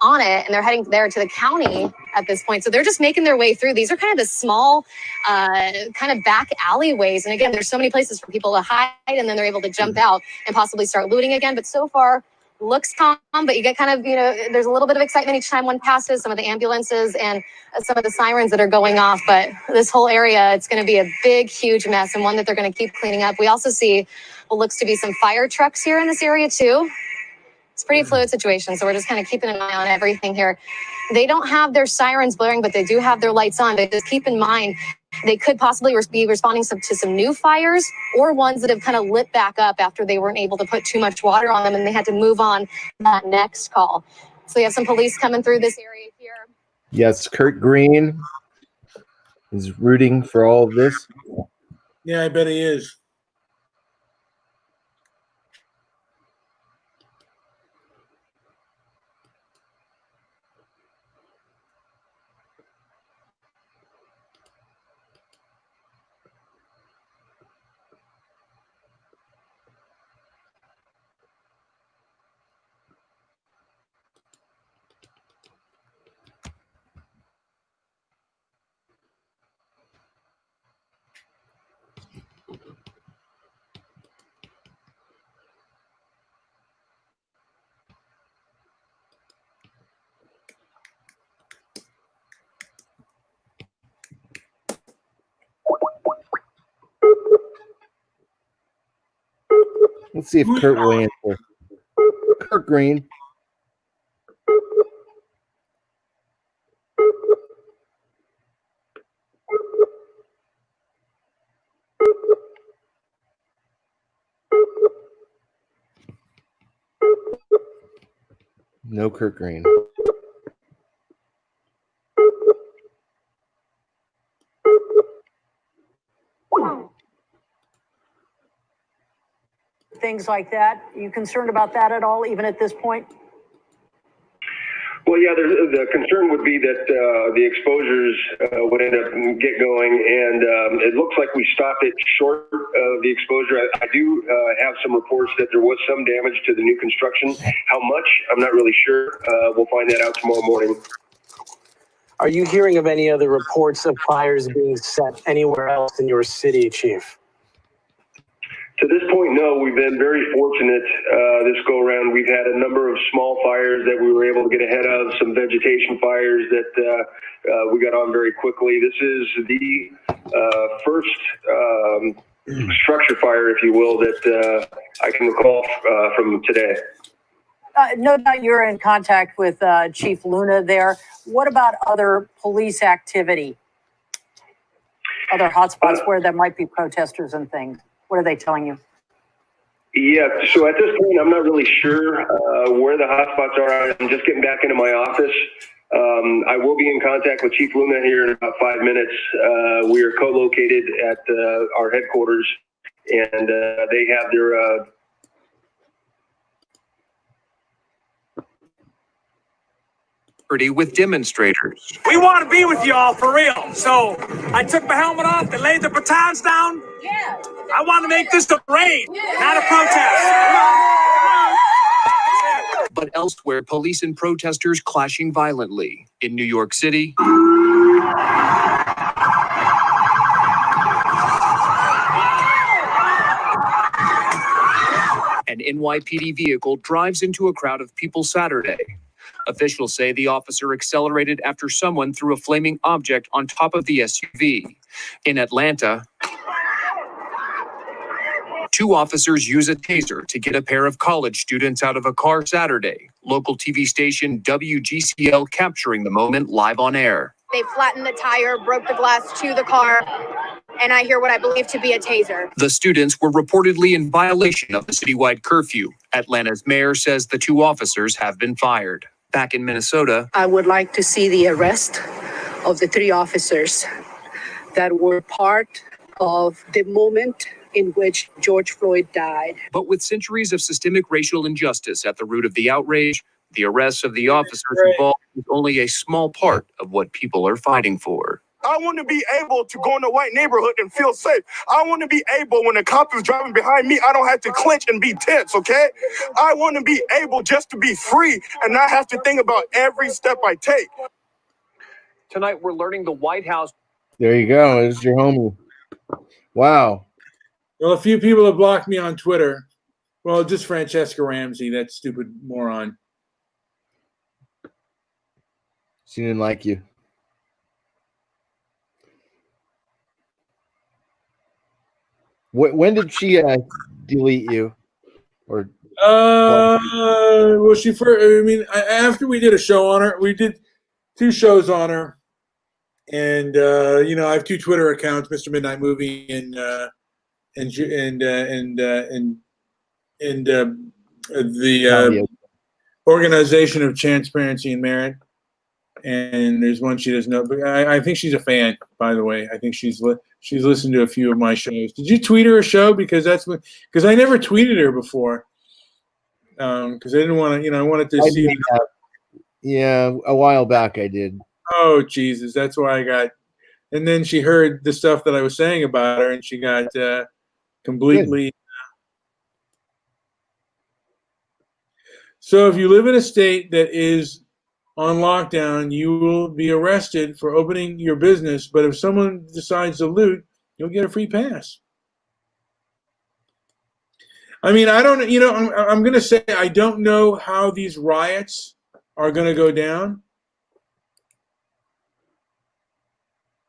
on it, and they're heading there to the county at this point. So they're just making their way through. These are kind of the small kind of back alleyways. And again, there's so many places for people to hide, and then they're able to jump out and possibly start looting again. But so far, looks calm, but you get kind of, there's a little bit of excitement each time one passes, some of the ambulances and some of the sirens that are going off. But this whole area, it's going to be a big, huge mess, and one that they're going to keep cleaning up. We also see what looks to be some fire trucks here in this area too. It's a pretty fluid situation, so we're just kind of keeping an eye on everything here. They don't have their sirens blaring, but they do have their lights on. But just keep in mind, they could possibly be responding to some new fires or ones that have kind of lit back up after they weren't able to put too much water on them and they had to move on that next call. So you have some police coming through this area here. Yes, Kurt Green is rooting for all of this. Yeah, I bet he is. Let's see if Kurt will answer. Kurt Green. No Kurt Green. Things like that. Are you concerned about that at all, even at this point? Well, yeah, the concern would be that the exposures would end up get going, and it looks like we stopped it short of the exposure. I do have some reports that there was some damage to the new construction. How much? I'm not really sure. We'll find that out tomorrow morning. Are you hearing of any other reports of fires being set anywhere else in your city, Chief? To this point, no. We've been very fortunate this go around. We've had a number of small fires that we were able to get ahead of, some vegetation fires that we got on very quickly. This is the first structure fire, if you will, that I can recall from today. No doubt you're in contact with Chief Luna there. What about other police activity? Other hotspots where there might be protesters and things? What are they telling you? Yeah, so at this point, I'm not really sure where the hotspots are. I'm just getting back into my office. I will be in contact with Chief Luna here in about 5 minutes. We are co-located at our headquarters, and they have their solidarity with demonstrators. We want to be with y'all for real. So I took my helmet off and laid the batons down. Yeah. I want to make this a parade, not a protest. But elsewhere, police and protesters clashing violently. In New York City, an NYPD vehicle drives into a crowd of people Saturday. Officials say the officer accelerated after someone threw a flaming object on top of the SUV. In Atlanta, 2 officers use a taser to get a pair of college students out of a car Saturday. Local TV station WGCL capturing the moment live on air. They flattened the tire, broke the glass to the car, and I hear what I believe to be a taser. The students were reportedly in violation of the citywide curfew. Atlanta's mayor says the 2 officers have been fired. Back in Minnesota, I would like to see the arrest of the 3 officers that were part of the moment in which George Floyd died. but with centuries of systemic racial injustice at the root of the outrage, the arrests of the officers involved is only a small part of what people are fighting for. I want to be able to go in a white neighborhood and feel safe. I want to be able, when a cop is driving behind me, I don't have to clench and be tense, okay? I want to be able just to be free and not have to think about every step I take. Tonight, we're learning the White House. There you go. There's your homie. Wow. Well, a few people have blocked me on Twitter. Well, just Francesca Ramsey, that stupid moron. She didn't like you. When did she delete you? Or well, she first. I mean, after we did a show on her, we did 2 shows on her, and you know, I have 2 Twitter accounts, Mr. Midnight Movie and the Organization of Transparency and Merit. And there's one she doesn't know, but I think she's a fan, by the way. I think she's listened to a few of my shows. Did you tweet her a show? Because I never tweeted her before. Because I didn't want to, you know, I wanted to see. Yeah, a while back I did. Oh Jesus, that's why I got. And then she heard the stuff that I was saying about her, and she got completely. So if you live in a state that is on lockdown, you will be arrested for opening your business. But if someone decides to loot, you'll get a free pass. I mean, I don't, you know, I'm going to say I don't know how these riots are going to go down.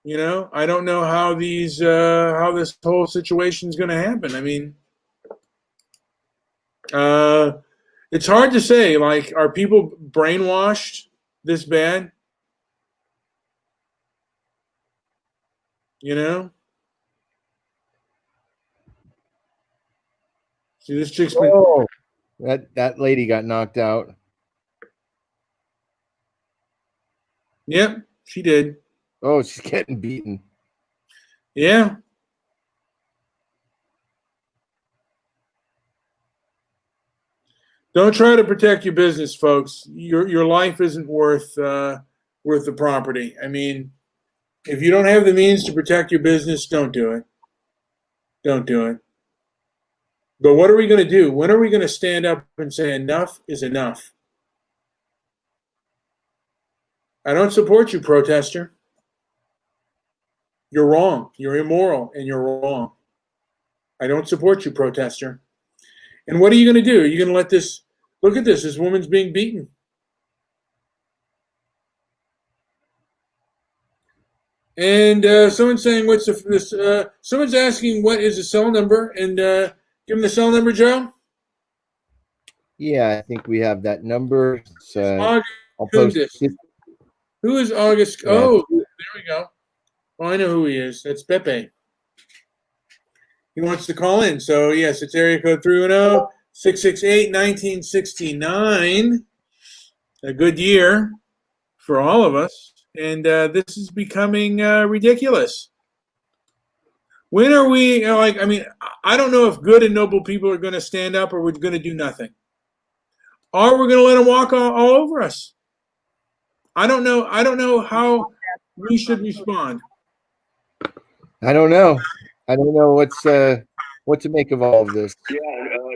You know, I don't know how how this whole situation is going to happen. I mean, it's hard to say. Like, are people brainwashed this bad? You know? See, this chick's been. Oh, that lady got knocked out. Yep, she did. Oh, she's getting beaten. Yeah. Don't try to protect your business, folks. Your life isn't worth the property. I mean, if you don't have the means to protect your business, don't do it. Don't do it. But what are we going to do? When are we going to stand up and say enough is enough? I don't support you, protester. You're wrong. You're immoral, and you're wrong. I don't support you, protester. And what are you going to do? Are you going to let this? Look at this. This woman's being beaten. And someone's saying, "What's this?" Someone's asking, "What is the cell number?" And give them the cell number, Joe. Yeah, I think we have that number. August I'll post Kundis. Who is August? Yeah. Oh, there we go. Well, I know who he is. That's Pepe. He wants to call in. So, yes, it's area code 310-668-1969. A good year for all of us. And this is becoming ridiculous. When are we, I don't know if good and noble people are going to stand up or we're going to do nothing. Or we're going to let them walk all over us. I don't know how we should respond. I don't know. I don't know what to make of all of this. Yeah,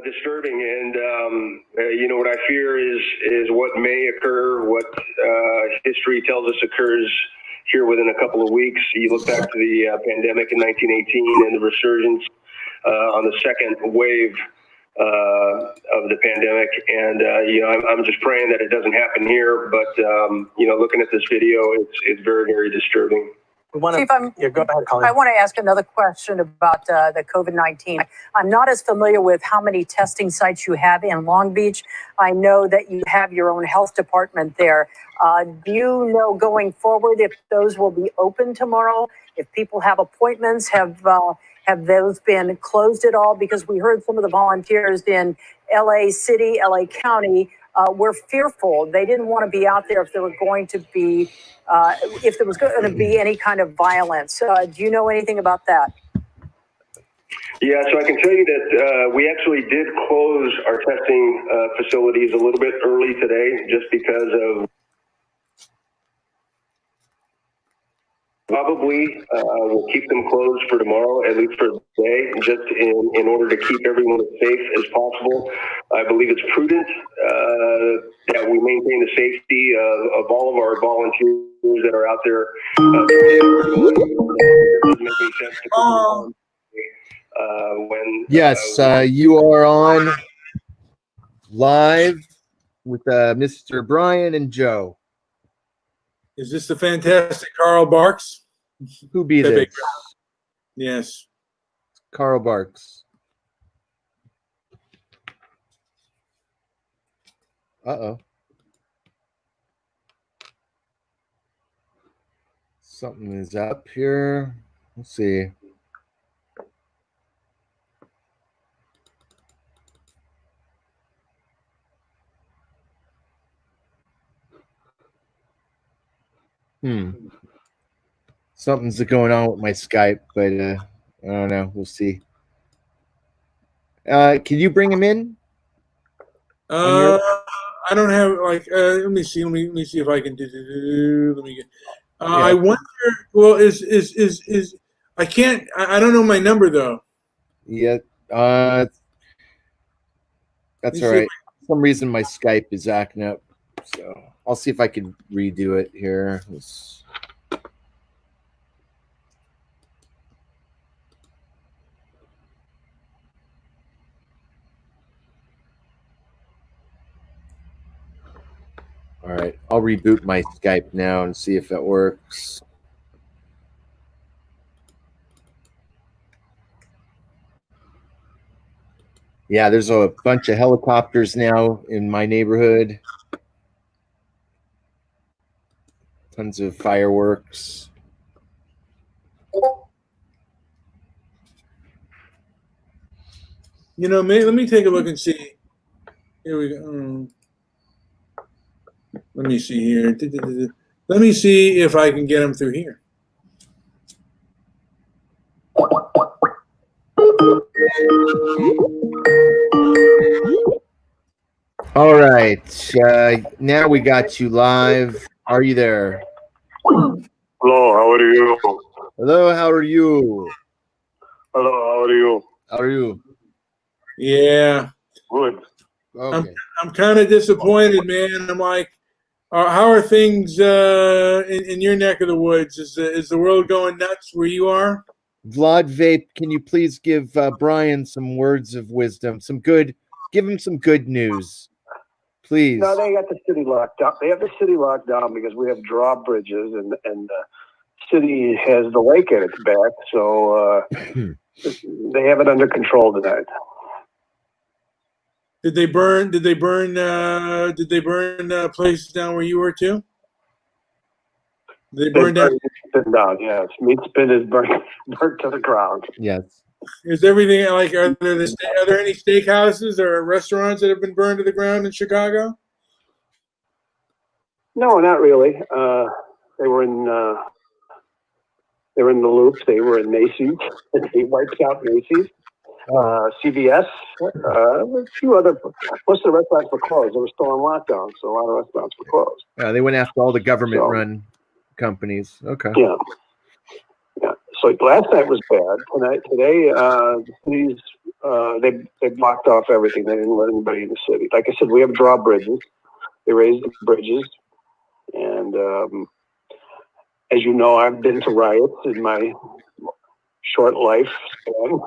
disturbing, and what I fear is what may occur, what history tells us occurs here within a couple of weeks. You look back to the pandemic in 1918 and the resurgence on the second wave of the pandemic, and I'm just praying that it doesn't happen here. But looking at this video, it's very, very disturbing. Chief, go ahead, Colleen. I want to ask another question about the COVID-19. I'm not as familiar with how many testing sites you have in Long Beach. I know that you have your own health department there. Do you know going forward if those will be open tomorrow? If people have appointments, have those been closed at all? Because we heard some of the volunteers in LA City, LA County were fearful. They didn't want to be out there if there were going to be if there was going to be any kind of violence. Do you know anything about that? Yeah, so I can tell you that we actually did close our testing facilities a little bit early today just because of probably we'll keep them closed for tomorrow, at least for the day, just in order to keep everyone as safe as possible. I believe it's prudent that we maintain the safety of all of our volunteers that are out there. It doesn't make any sense to put them on when... Yes, you are on live with Mr. Brian and Joe. Is this the fantastic Carl Barks? Who be this? Yes. Carl Barks. Uh-oh. Something is up here. Let's see. Something's going on with my Skype, but I don't know. We'll see. Can you bring him in? I don't have let me see. Let me see if I can do. Let me get. I wonder. Well, is I can't. I don't know my number though. Yeah. That's all right. For some reason my Skype is acting up, so I'll see if I can redo it here. All right, I'll reboot my Skype now and see if it works. Yeah, there's a bunch of helicopters now in my neighborhood. Tons of fireworks. Let me take a look and see. Here we go. Let me see here. Let me see if I can get them through here. All right. Now we got you live. Are you there? Hello, how are you? Hello, how are you? Hello, how are you? How are you? Yeah. Good. Okay. I'm kind of disappointed, man. I'm like, how are things in your neck of the woods? Is the world going nuts where you are? Vlad Vape, can you please give Brian some words of wisdom? Give him some good news, please. No, they got the city locked up. They have the city locked down because we have drawbridges, and the city has the lake at its back, so they have it under control tonight. Did they burn places down where you were too? They burned down. Down, yes. Meat spit is burnt to the ground. Yes. Is everything like? Are there any steakhouses or restaurants that have been burned to the ground in Chicago? No, not really. They were in the Loop. They were in Macy's. They wiped out Macy's. CVS, a few other. Most of the restaurants were closed. They were still on lockdown, so a lot of restaurants were closed. They went after all the government-run companies. Okay. Yeah. So last night was bad. Today, the cities they blocked off everything. They didn't let anybody in the city. Like I said, we have drawbridges. They raised the bridges, and as you know, I've been to riots in my short life span.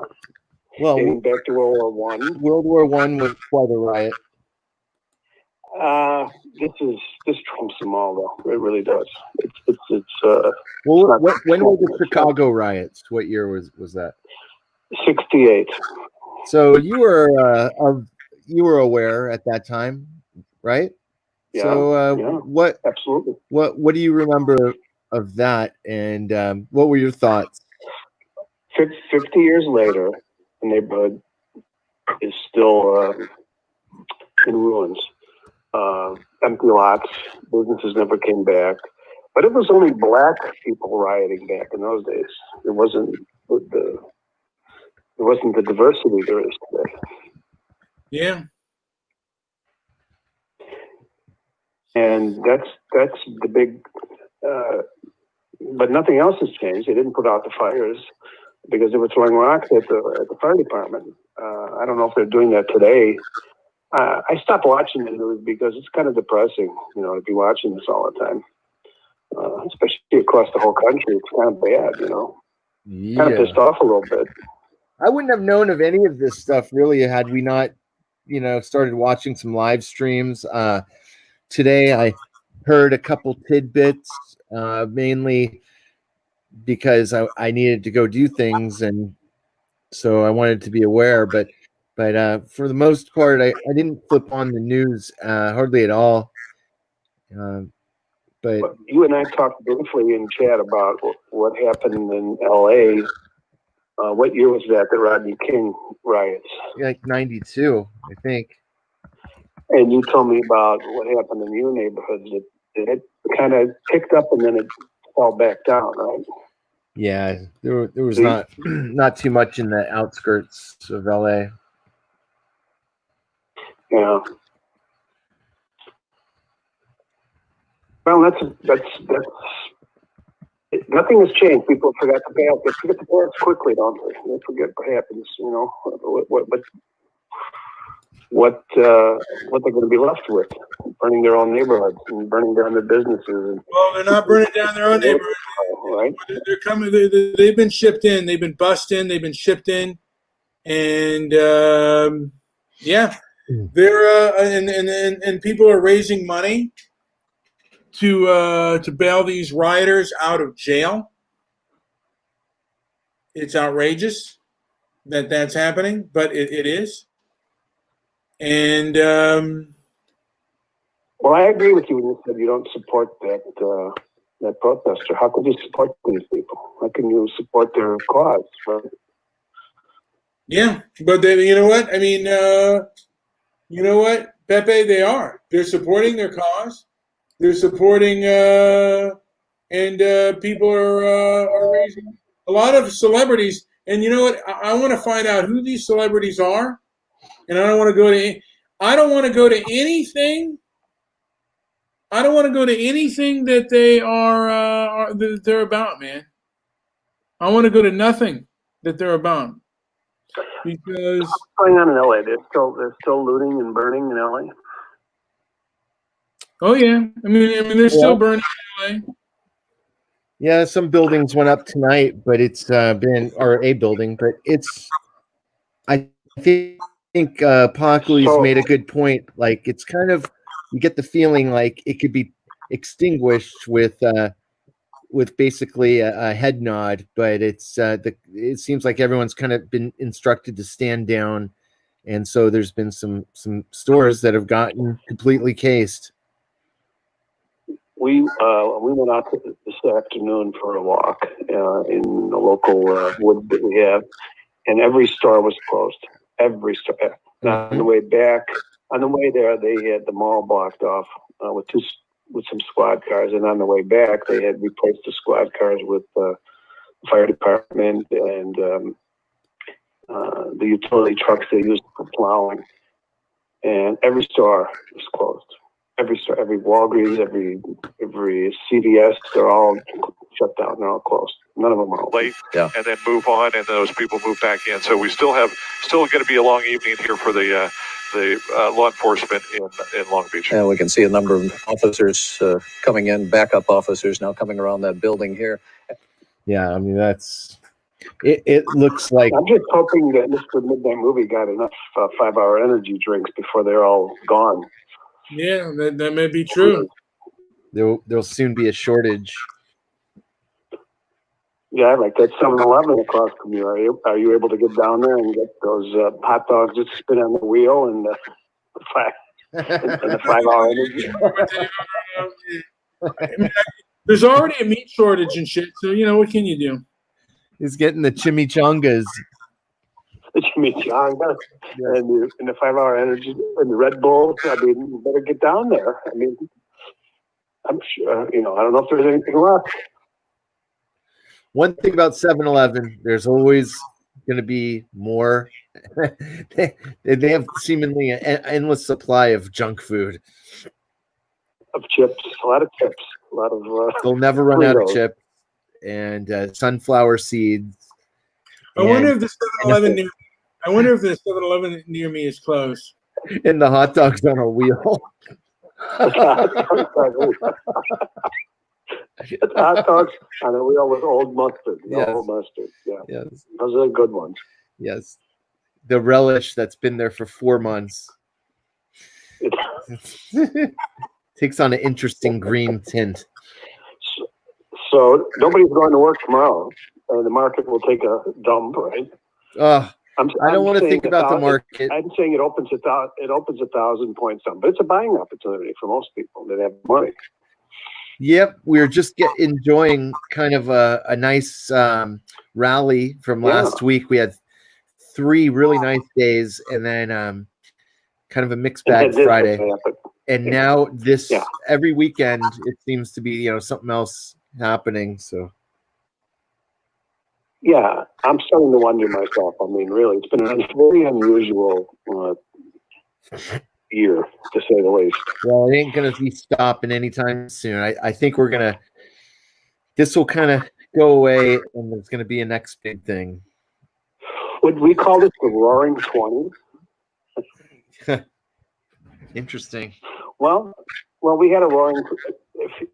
Well, dating back to World War One. World War One was quite a riot. This trumps them all, though. It really does. Well, when were the Chicago riots? What year was that? 68. So you were aware at that time, right? Yeah. So what? Absolutely. What do you remember of that? And what were your thoughts? 50 years later, the neighborhood is still in ruins. Empty lots. Businesses never came back. But it was only black people rioting back in those days. It wasn't the diversity there is today. Yeah. And that's the big. But nothing else has changed. They didn't put out the fires because they were throwing rocks at the fire department. I don't know if they're doing that today. I stopped watching the news because it's kind of depressing, to be watching this all the time. Especially across the whole country, it's kind of bad, Yeah. Kind of pissed off a little bit. I wouldn't have known of any of this stuff really had we not, started watching some live streams. Today I heard a couple tidbits, mainly because I needed to go do things, and so I wanted to be aware. But for the most part, I didn't flip on the news hardly at all. But you and I talked briefly in chat about what happened in L.A. What year was that? The Rodney King riots. Like 92, I think. And you told me about what happened in your neighborhoods. It kind of picked up and then it fell back down, right? Yeah, there was not too much in the outskirts of LA. Yeah. Well, that's nothing has changed. People forgot the past. They forget the past quickly, don't they? They forget what happens. What they're going to be left with, burning their own neighborhoods and burning down their businesses. Well, they're not burning down their own neighborhood. Right? They're coming. They've been shipped in. They've been bussed in. They've been shipped in, and they're and people are raising money to bail these rioters out of jail. It's outrageous that that's happening, but it is. And well, I agree with you when you said you don't support that protester. How could you support these people? How can you support their cause? Right? Yeah, but you know what? I mean, you know what, Pepe? They're supporting their cause. They're supporting, and people are raising a lot of celebrities. And you know what? I want to find out who these celebrities are. And I don't want to go to anything. I don't want to go to anything that they are that they're about, man. I want to go to nothing that they're about. Because what's going on in LA? They're still looting and burning in LA. Oh yeah, I mean they're still burning in LA. Yeah, some buildings went up tonight, but it's a building, but it's. I think Pockley's made a good point. Like it's kind of, you get the feeling like it could be extinguished with basically a head nod, but it seems like everyone's kind of been instructed to stand down, and so there's been some stores that have gotten completely cased. We went out this afternoon for a walk in the local woods that we have, and every store was closed. Every store. Mm-hmm. On the way back, on the way there, they had the mall blocked off with some squad cars, and on the way back, they had replaced the squad cars with the fire department and the utility trucks they use for plowing, and every store is closed. Every store, every Walgreens, every CVS, they're all shut down. They're all closed. None of them are open. Late, and then move on, and those people move back in. So we still going to be a long evening here for the law enforcement in Long Beach. And we can see a number of officers coming in, backup officers now coming around that building here. Yeah, I mean, it looks like. I'm just hoping that Mr. Midnight Movie got enough 5-hour energy drinks before they're all gone. Yeah, that may be true. There'll soon be a shortage. Yeah, like that 7-Eleven across from you. Are you able to get down there and get those hot dogs that spin on the wheel and the 5-hour energy? There's already a meat shortage and shit, so what can you do? He's getting the chimichangas. The chimichangas and the 5-hour energy and the Red Bull. I mean, you better get down there. I mean, I'm sure, I don't know if there's anything left. One thing about 7-Eleven, there's always going to be more. they have seemingly an endless supply of junk food. Of chips, a lot of chips, a lot of. They'll never run out of chips and sunflower seeds. I wonder if the 7-Eleven near me is closed. And the hot dogs on a wheel. Hot dogs on a wheel with old mustard. Yes. Old mustard. Yeah. Yes. Those are the good ones. Yes. The relish that's been there for 4 months. Takes on an interesting green tint. So nobody's going to work tomorrow. The market will take a dump, right? I don't want to think about the market. I'm saying it opens 1,000 points down, but it's a buying opportunity for most people that have money. Yep, we're just enjoying kind of a nice rally from last week. We had 3 really nice days, and then kind of a mixed bag Friday. And now every weekend it seems to be something else happening. So yeah, I'm starting to wonder myself. I mean, really, it's been a very unusual year, to say the least. Well, it ain't going to be stopping anytime soon. I think this will kind of go away, and there's going to be a next big thing. Would we call this the Roaring 20s? Interesting. Well, we had a Roaring.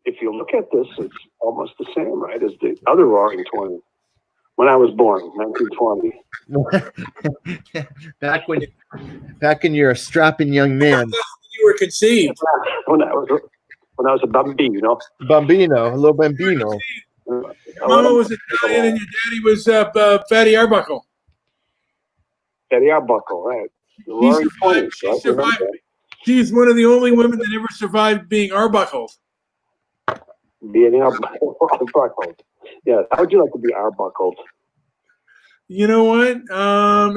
If you look at this, it's almost the same, right, as the other Roaring 20s. When I was born, 1920. back when you're a strapping young man. You were conceived. When I was a bambino. A little bambino. Mama was Italian and your daddy was Fatty Arbuckle. Fatty Arbuckle, right. The Roaring 20s, right? She's one of the only women that ever survived being arbuckled. Being arbuckled. Yeah, how would you like to be arbuckled? You know what?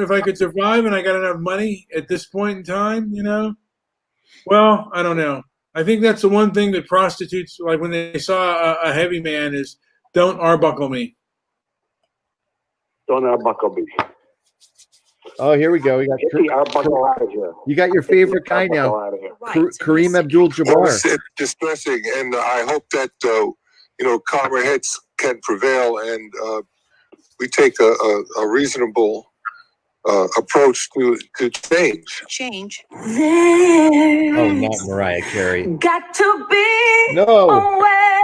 If I could survive and I got enough money at this point in time, well, I don't know. I think that's the one thing that prostitutes, like when they saw a heavy man, is don't arbuckle me. Don't arbuckle me. Oh, here we go. Get the arbuckle out of here. You got your favorite guy now, Kareem Abdul-Jabbar. It's distressing, and I hope that calmer heads can prevail, and we take a reasonable approach to change. Change. Oh, not Mariah Carey. Got to be No. a way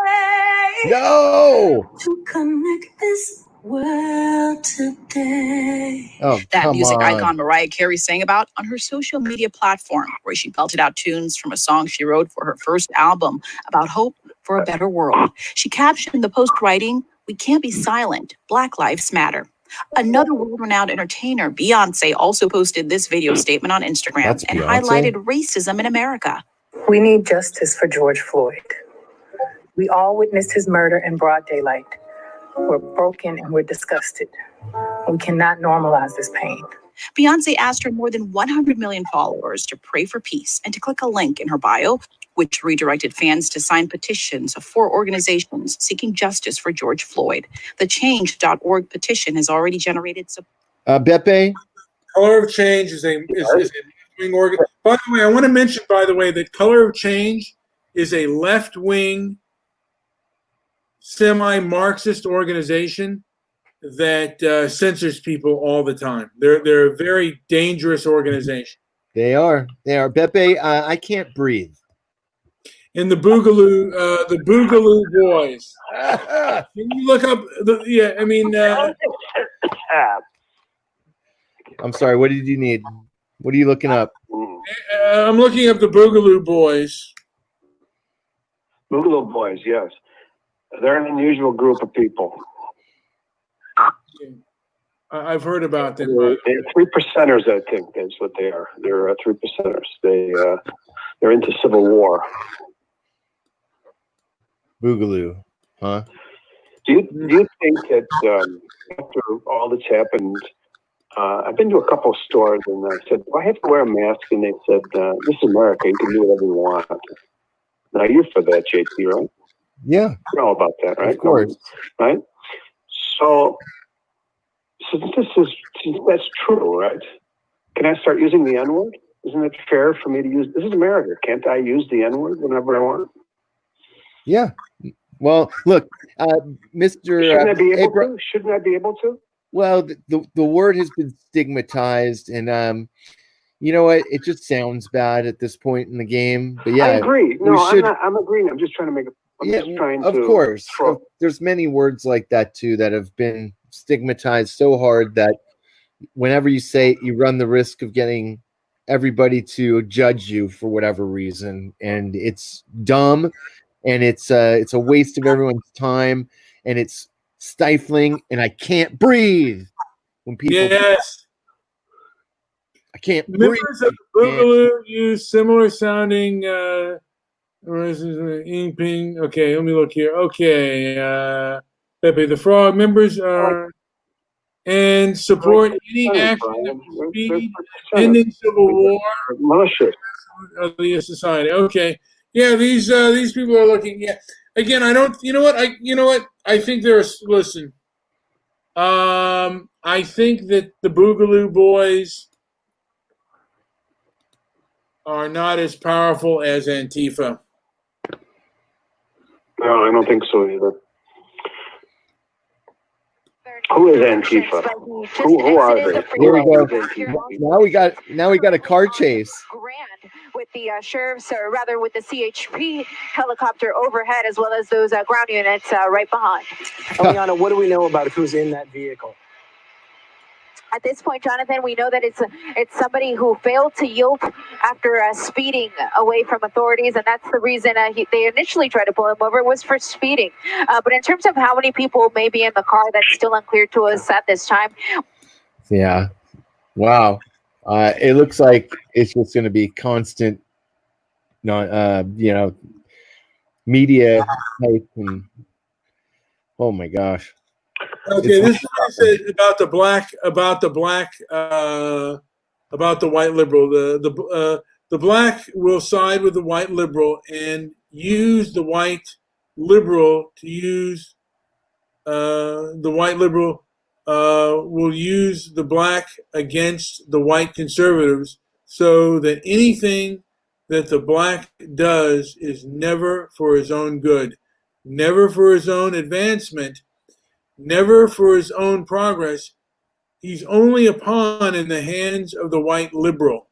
No. to connect this world today. Oh, That music on. icon Mariah Carey sang about on her social media platform, where she belted out tunes from a song she wrote for her first album about hope for a better world. She captioned the post writing, "We can't be silent. Black lives matter." Another world-renowned entertainer, Beyonce, also posted this video statement on Instagram and highlighted racism in America. We need justice for George Floyd. We all witnessed his murder in broad daylight. We're broken and we're disgusted. We cannot normalize this pain. Beyonce asked her more than 100 million followers to pray for peace and to click a link in her bio, which redirected fans to sign petitions of 4 organizations seeking justice for George Floyd. The Change.org petition has already generated support. Beppe? Color of Change is a left-wing organ. By the way, I want to mention, that Color of Change is a left-wing, semi-Marxist organization that censors people all the time. They're a very dangerous organization. They are. Beppe, I can't breathe. And the Boogaloo Boys. Can you look up I'm sorry, what did you need? What are you looking up? I'm looking up the Boogaloo Boys. Boogaloo Boys, yes. They're an unusual group of people. I've heard about them. They're 3%ers, I think. That's what they are. They're 3%ers. They're into civil war. Boogaloo, huh? Do you think that after all that's happened, I've been to a couple of stores and I said, "Do I have to wear a mask?" And they said, "This is America. You can do whatever you want." Now you're for that, JT, right? Yeah. You're all about that, right? Of course. Right? So since that's true, right? Can I start using the N-word? Isn't it fair for me to use? This is America. Can't I use the N-word whenever I want? Yeah. Well, look, Mr. Shouldn't I be able to? Shouldn't I be able to? Well, the word has been stigmatized, and you know what? It just sounds bad at this point in the game. But yeah, I agree. No, I'm agreeing. I'm just trying to make it. Of course. There's many words like that too that have been stigmatized so hard that whenever you say it, you run the risk of getting everybody to judge you for whatever reason, and it's dumb, and it's a waste of everyone's time, and it's stifling, and I can't breathe when people. Yes. I can't Members breathe. of Boogaloo use similar sounding Ping. Okay, let me look here. Okay, Pepe the Frog members are and support any action that would speed ending civil war of the society. Okay, yeah, these people are looking. Yeah, again, I don't. You know what? I think there's. Listen, I think that the Boogaloo Boys are not as powerful as Antifa. No, I don't think so either. Who is Antifa? Who are they? Here we go. Now we got a car chase. With the sheriff's, or rather with the CHP helicopter overhead, as well as those ground units right behind. Eliana, what do we know about who's in that vehicle? At this point, Jonathan, we know that it's somebody who failed to yield after speeding away from authorities, and that's the reason they initially tried to pull him over, was for speeding. But in terms of how many people may be in the car, that's still unclear to us at this time. Yeah. Wow. It looks like it's just going to be constant, media hype, and oh my gosh. Okay, this is what he said about the white liberal. The black will side with the white liberal and use the white liberal to use the white liberal will use the black against the white conservatives, so that anything that the black does is never for his own good, never for his own advancement, never for his own progress. He's only a pawn in the hands of the white liberal.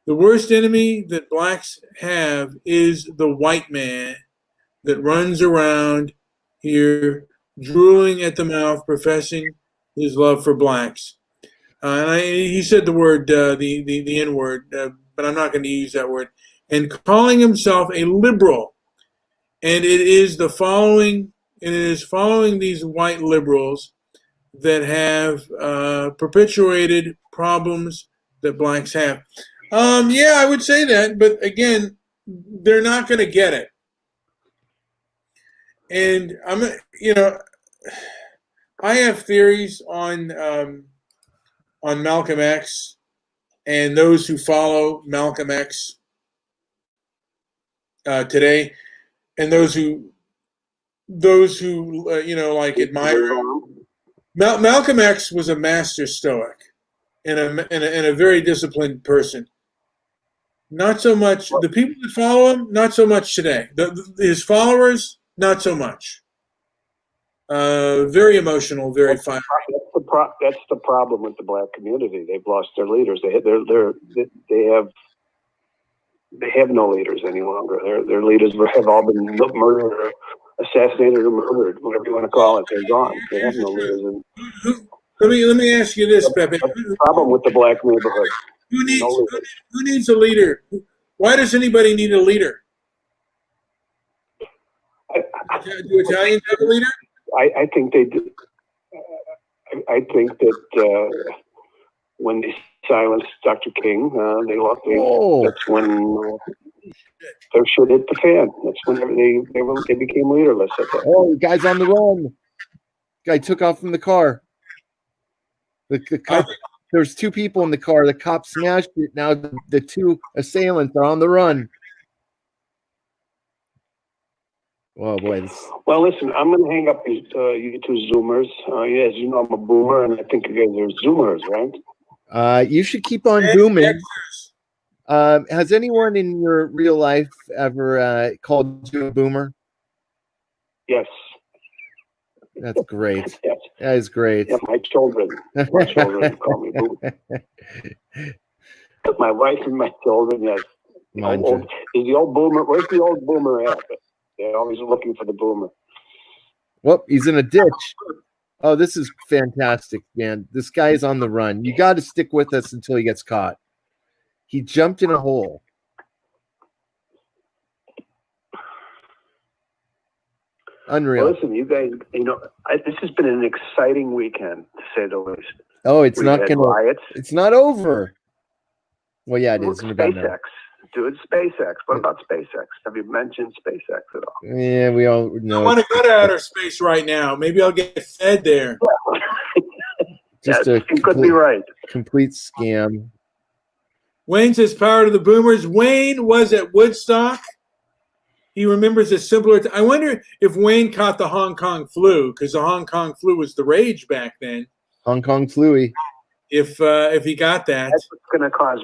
The worst enemy that blacks have is the white man that runs around here drooling at the mouth, professing his love for blacks. He said the word, the N-word, but I'm not going to use that word. And calling himself a liberal. And it is following these white liberals that have perpetuated problems that blacks have. Yeah, I would say that, but again, they're not going to get it. And I have theories on Malcolm X and those who follow Malcolm X today, and those who like admire him. Malcolm X was a master stoic and a very disciplined person. Not so much the people that follow him. Not so much today. His followers, not so much. Very emotional, very fiery. That's the problem with the black community. They've lost their leaders. They have no leaders any longer. Their leaders have all been murdered, or assassinated, or murdered, whatever you want to call it. They're gone. They have no leaders. Let me ask you this, Pepe. That's the problem with the black neighborhood. Who needs a leader? Why does anybody need a leader? Do Italians have a leader? I think they do. I think that when they silenced Dr. King, that's when their shit hit the fan. That's when they became leaderless. Oh, the guy's on the run. Guy took off from the car. The cop. There's two people in the car. The cop smashed it. Now the two assailants are on the run. Oh boy. Well, listen, I'm going to hang up you two Zoomers. As you know, I'm a boomer, and I think you guys are Zoomers, right? You should keep on booming. Has anyone in your real life ever called you a boomer? Yes. That's great. Yes. That is great. Yeah, my children call me boomer. My wife and my children, yes. Is the old boomer? Where's the old boomer at? They're always looking for the boomer. Well, he's in a ditch. Oh, this is fantastic, man. This guy is on the run. You got to stick with us until he gets caught. He jumped in a hole. Unreal. Well, listen, you guys, this has been an exciting weekend, to say the least. Oh, it's not going to. It's not over. Well, yeah, it is. SpaceX. Dude, SpaceX. What about SpaceX? Have you mentioned SpaceX at all? Yeah, we all know. I want to go to outer space right now. Maybe I'll get fed there. Just you could be right. Complete scam. Wayne says, power to the boomers. Wayne was at Woodstock. He remembers a simpler. I wonder if Wayne caught the Hong Kong flu, because the Hong Kong flu was the rage back then. Hong Kong flu-y. If he got that, that's what's going to cause.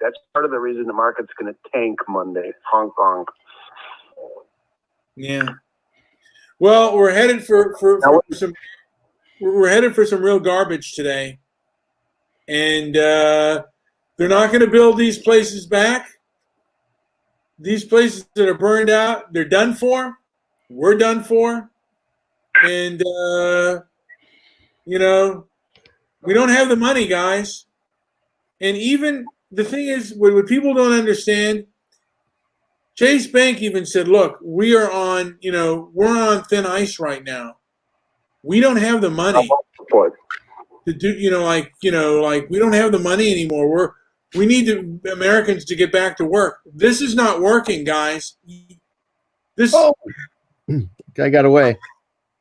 That's part of the reason the market's going to tank Monday. Hong Kong. Yeah. Well, we're headed for some. We're headed for some real garbage today, and they're not going to build these places back. These places that are burned out, they're done for. We're done for, and we don't have the money, guys. And even the thing is, what people don't understand, Chase Bank even said, "Look, we're on thin ice right now. We don't have the money to do, we don't have the money anymore. We need Americans to get back to work. This is not working, guys. Guy got away.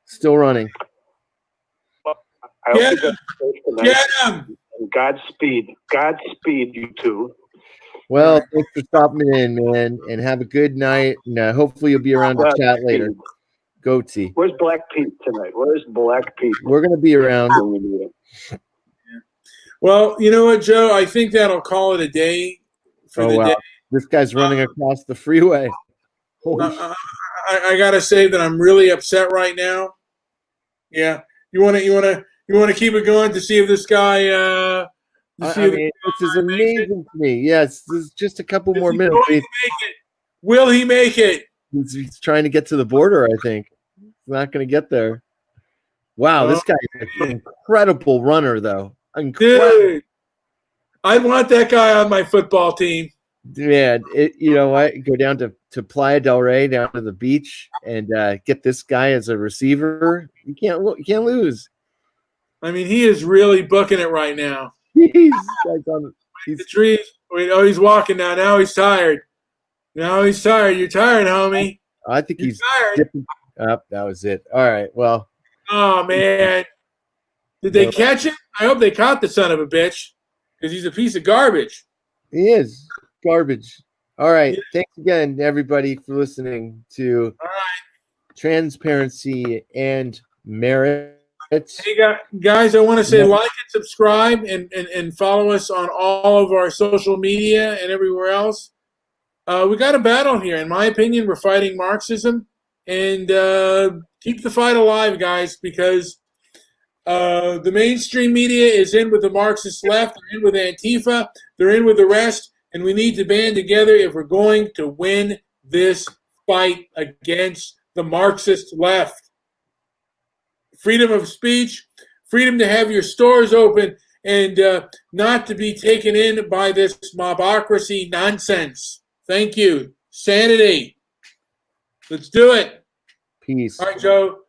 Still running. Get him. Godspeed, you two. Well, thanks for stopping in, man, and have a good night. And hopefully you'll be around to chat later. Goatee. Where's Black Pete tonight? Where's Black Pete? We're gonna be around. Well, you know what, Joe? I think that'll call it a day for the day. This guy's running across the freeway. I gotta say that I'm really upset right now. Yeah, you want to keep it going to see if this guy. This is amazing to me. Yes, there's just a couple more minutes. Will he make it? He's trying to get to the border. I think he's not going to get there. Wow, this guy is an incredible runner, though. Dude, I want that guy on my football team. Yeah, you know what? Go down to Playa del Rey, down to the beach, and get this guy as a receiver. You can't lose. I mean, he is really booking it right now. He's the trees. He's walking now. Now he's tired. You're tired, homie. I think he's tired. That was it. All right. Well. Oh man, did they catch him? I hope they caught the son of a bitch, because he's a piece of garbage. He is garbage. All right. Thanks again, everybody, for listening to Transparency and Merit. Hey guys, I want to say like and subscribe and follow us on all of our social media and everywhere else. We got a battle here. In my opinion, we're fighting Marxism, and keep the fight alive, guys, because the mainstream media is in with the Marxist left, they're in with Antifa, they're in with the rest, and we need to band together if we're going to win this fight against the Marxist left. Freedom of speech, freedom to have your stores open, and not to be taken in by this mobocracy nonsense. Thank you. Sanity. Let's do it. Peace. All right, Joe.